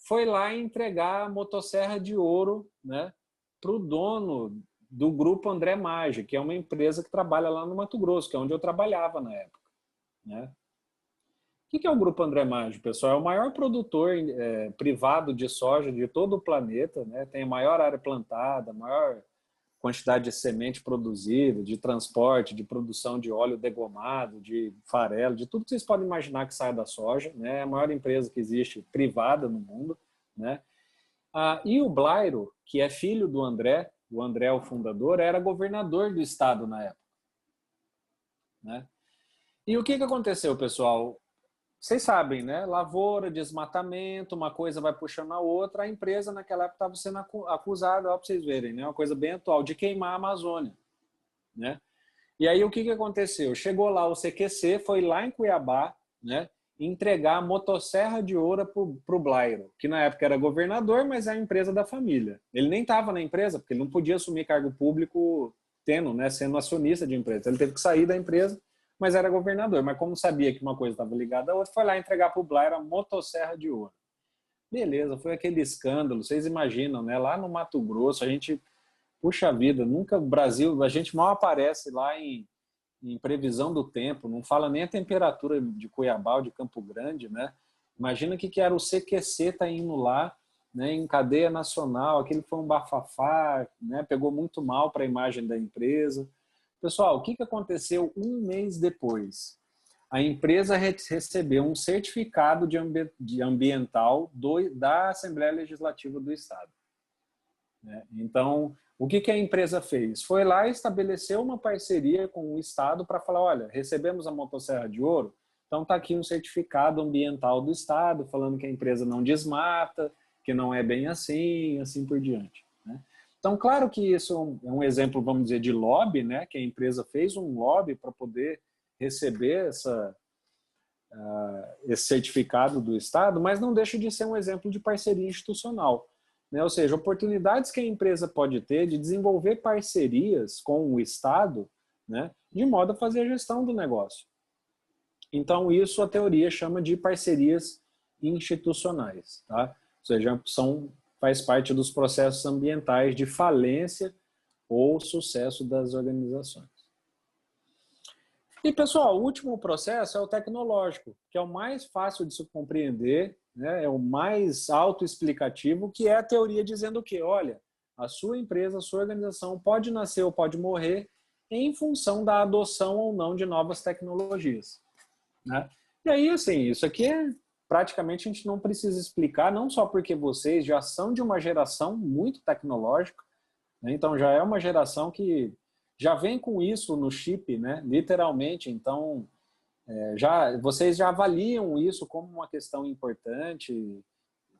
Foi lá entregar a motosserra de ouro, né, para o dono do grupo André Maggi, que é uma empresa que trabalha lá no Mato Grosso, que é onde eu trabalhava na época. Né? O que é o grupo André Maggi, pessoal? É o maior produtor privado de soja de todo o planeta, né? Tem a maior área plantada, a maior quantidade de semente produzida, de transporte, de produção de óleo degomado, de farelo, de tudo que vocês podem imaginar que sai da soja, né? É a maior empresa que existe privada no mundo, né? E o Blairo, que é filho do André, o André, o fundador, era governador do estado na época, né? E o que aconteceu, pessoal? Vocês sabem, né? Lavoura, desmatamento, uma coisa vai puxando a outra. A empresa naquela época estava sendo acusada, para vocês verem, né? Uma coisa bem atual, de queimar a Amazônia, né? E aí o que aconteceu? Chegou lá o CQC, foi lá em Cuiabá, né? Entregar a motosserra de ouro para o Blairo, que na época era governador, mas é a empresa da família. Ele nem estava na empresa, porque ele não podia assumir cargo público sendo acionista de empresa. Ele teve que sair da empresa, mas era governador. Mas como sabia que uma coisa estava ligada à outra, foi lá entregar para o Blairo a motosserra de ouro. Beleza, foi aquele escândalo, vocês imaginam, né? Lá no Mato Grosso, a gente, puxa vida, nunca o Brasil, a gente mal aparece lá em previsão do tempo, não fala nem a temperatura de Cuiabá ou de Campo Grande, né? Imagina o que era o CQC tá indo lá, né, em cadeia nacional, aquele foi um bafafá, né? Pegou muito mal para a imagem da empresa. Pessoal, o que aconteceu um mês depois? A empresa recebeu um certificado de ambiental da Assembleia Legislativa do Estado. Né? Então, o que a empresa fez? Foi lá e estabeleceu uma parceria com o Estado para falar, olha, recebemos a motosserra de ouro, então está aqui um certificado ambiental do Estado, falando que a empresa não desmata, que não é bem assim, assim por diante. Né? Então, claro que isso é um exemplo, vamos dizer, de lobby, né? Que a empresa fez um lobby para poder receber esse certificado do Estado, mas não deixa de ser um exemplo de parceria institucional. Né? Ou seja, oportunidades que a empresa pode ter de desenvolver parcerias com o Estado, né? De modo a fazer a gestão do negócio. Então, isso a teoria chama de parcerias institucionais. Tá? Ou seja, são faz parte dos processos ambientais de falência ou sucesso das organizações. E, pessoal, o último processo é o tecnológico, que é o mais fácil de se compreender, né? É o mais autoexplicativo, que é a teoria dizendo que, olha, a sua empresa, a sua organização pode nascer ou pode morrer em função da adoção ou não de novas tecnologias, né? E aí, assim, isso aqui praticamente a gente não precisa explicar, não só porque vocês já são de uma geração muito tecnológica, né? Então já é uma geração que já vem com isso no chip, né? Literalmente. Então, vocês já avaliam isso como uma questão importante,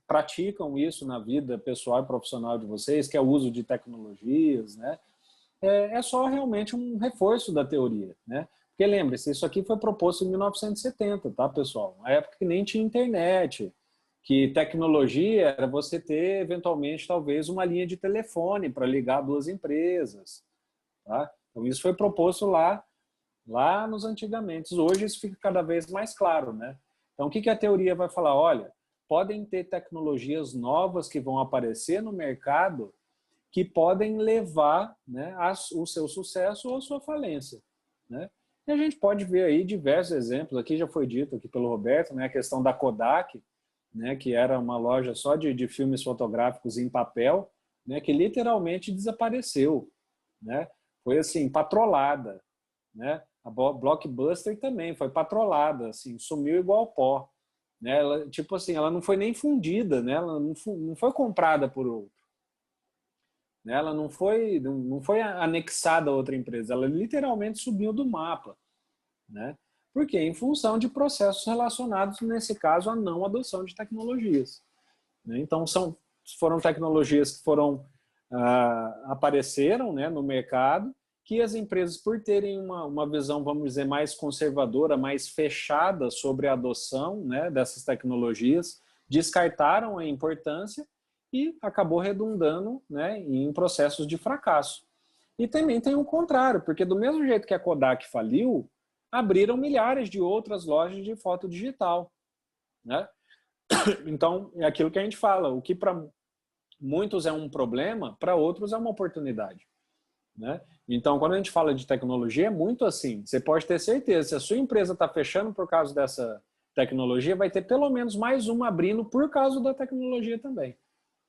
praticam isso na vida pessoal e profissional de vocês, que é o uso de tecnologias, né? É só realmente um reforço da teoria, né? Porque lembre-se, isso aqui foi proposto em 1970, tá, pessoal? Uma época que nem tinha internet, que tecnologia era você ter, eventualmente, talvez uma linha de telefone para ligar duas empresas, tá? Então, isso foi proposto lá nos antigamente. Hoje isso fica cada vez mais claro, né? Então, o que a teoria vai falar? Olha, podem ter tecnologias novas que vão aparecer no mercado que podem levar, né, o seu sucesso ou a sua falência, né? E a gente pode ver aí diversos exemplos. Aqui já foi dito aqui pelo Roberto, né, a questão da Kodak, né, que era uma loja só de filmes fotográficos em papel, né, que literalmente desapareceu, né? Foi assim, patrolada, né? A Blockbuster também foi patrolada, assim, sumiu igual pó, né? Ela, tipo assim, ela não foi nem fundida, né? Ela não foi comprada por outro, né? Ela não foi anexada a outra empresa, ela literalmente subiu do mapa, né? Porque em função de processos relacionados, nesse caso, à não adoção de tecnologias, né? Então foram tecnologias que apareceram, né, no mercado, que as empresas, por terem uma visão, vamos dizer, mais conservadora, mais fechada sobre a adoção, né, dessas tecnologias, descartaram a importância e acabou redundando, né, em processos de fracasso. E também tem o contrário, porque do mesmo jeito que a Kodak faliu, abriram milhares de outras lojas de foto digital, né? Então, é aquilo que a gente fala, o que para muitos é um problema, para outros é uma oportunidade, né? Então, quando a gente fala de tecnologia, é muito assim. Você pode ter certeza, se a sua empresa está fechando por causa dessa tecnologia, vai ter pelo menos mais uma abrindo por causa da tecnologia também.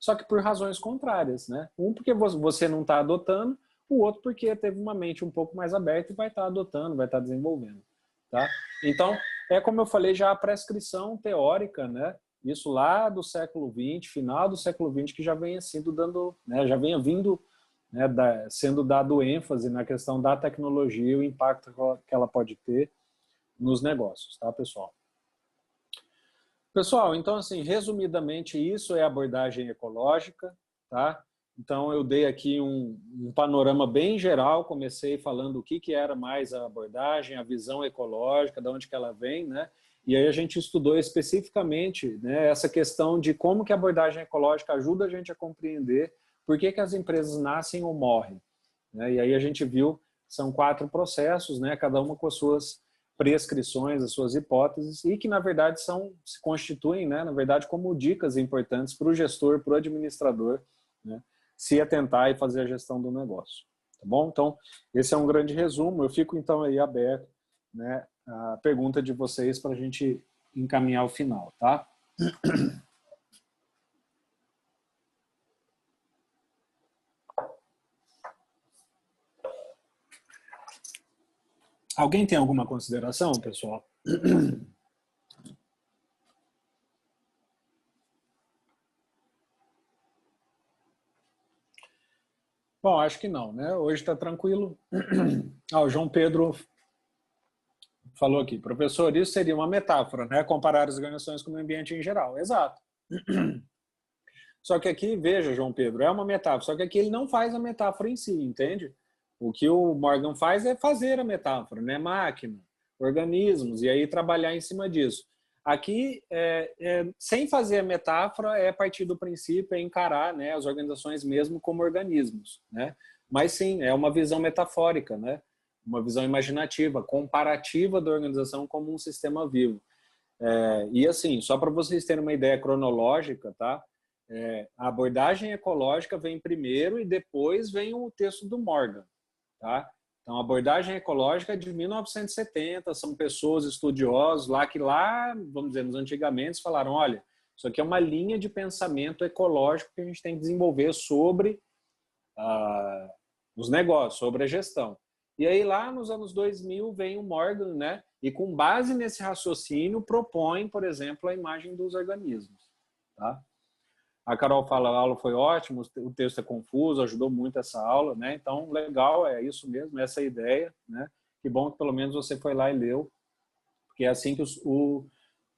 Só que por razões contrárias, né? Um porque você não está adotando, o outro porque teve uma mente um pouco mais aberta e vai estar adotando, vai estar desenvolvendo, tá? Então, como eu falei, já a prescrição teórica, né? Isso lá do século XX, final do século XX, que já venha sendo dando, né, já venha vindo, né, sendo dado ênfase na questão da tecnologia e o impacto que ela pode ter nos negócios, tá, pessoal? Pessoal, então, assim, resumidamente, isso é abordagem ecológica, tá? Então, eu dei aqui um panorama bem geral, comecei falando o que era mais a abordagem, a visão ecológica, de onde que ela vem, né? E aí a gente estudou especificamente, né, essa questão de como que a abordagem ecológica ajuda a gente a compreender por que as empresas nascem ou morrem, né? E aí a gente viu, são 4 processos, né, cada uma com as suas prescrições, as suas hipóteses, e que na verdade se constituem, né, na verdade, como dicas importantes para o gestor, para o administrador, né, se atentar e fazer a gestão do negócio. Tá bom? Então, esse é um grande resumo. Eu fico então aí aberto, né, a pergunta de vocês para a gente encaminhar o final, tá? Alguém tem alguma consideração, pessoal? Bom, acho que não, né? Hoje está tranquilo. O João Pedro falou aqui, professor, isso seria uma metáfora, né? Comparar as organizações com o ambiente em geral. Exato. Só que aqui, veja, João Pedro, é uma metáfora, só que aqui ele não faz a metáfora em si, entende? O que o Morgan faz é fazer a metáfora, né? Máquina, organismos, e aí trabalhar em cima disso. Aqui, sem fazer a metáfora, é partir do princípio, é encarar, né, as organizações mesmo como organismos, né? Mas sim, é uma visão metafórica, né? Uma visão imaginativa, comparativa da organização como um sistema vivo. E assim, só para vocês terem uma ideia cronológica, tá? A abordagem ecológica vem primeiro e depois vem o texto do Morgan, tá? Então, a abordagem ecológica é de 1970, são pessoas estudiosos vamos dizer, nos antigamente falaram, olha, isso aqui é uma linha de pensamento ecológico que a gente tem que desenvolver sobre os negócios, sobre a gestão. E aí, lá nos anos 2000, vem o Morgan, né? E com base nesse raciocínio, propõe, por exemplo, a imagem dos organismos, tá? A Carol fala, a aula foi ótima, o texto é confuso, ajudou muito essa aula, né? Então, legal, é isso mesmo, essa é a ideia, né? Que bom que pelo menos você foi lá e leu, porque é assim que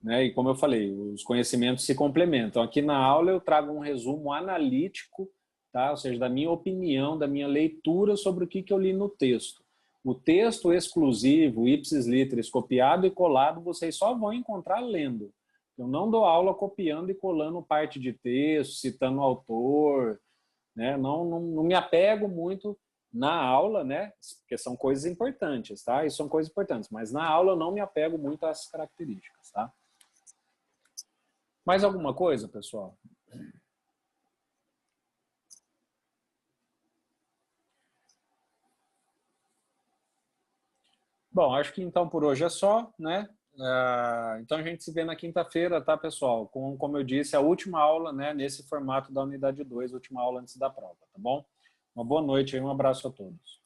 né? E como eu falei, os conhecimentos se complementam. Aqui na aula eu trago um resumo analítico, tá? Ou seja, da minha opinião, da minha leitura sobre o que eu li no texto. O texto exclusivo, ipsis literis, copiado e colado, vocês só vão encontrar lendo. Eu não dou aula copiando e colando parte de texto, citando o autor, né? Não me apego muito na aula, né? Porque são coisas importantes, tá? Isso são coisas importantes, mas na aula eu não me apego muito às características, tá? Mais alguma coisa, pessoal? Bom, acho que então por hoje é só, né? Então a gente se vê na quinta-feira, tá, pessoal? Como eu disse, a última aula, né, nesse formato da unidade 2, última aula antes da prova, tá bom? Uma boa noite e um abraço a todos.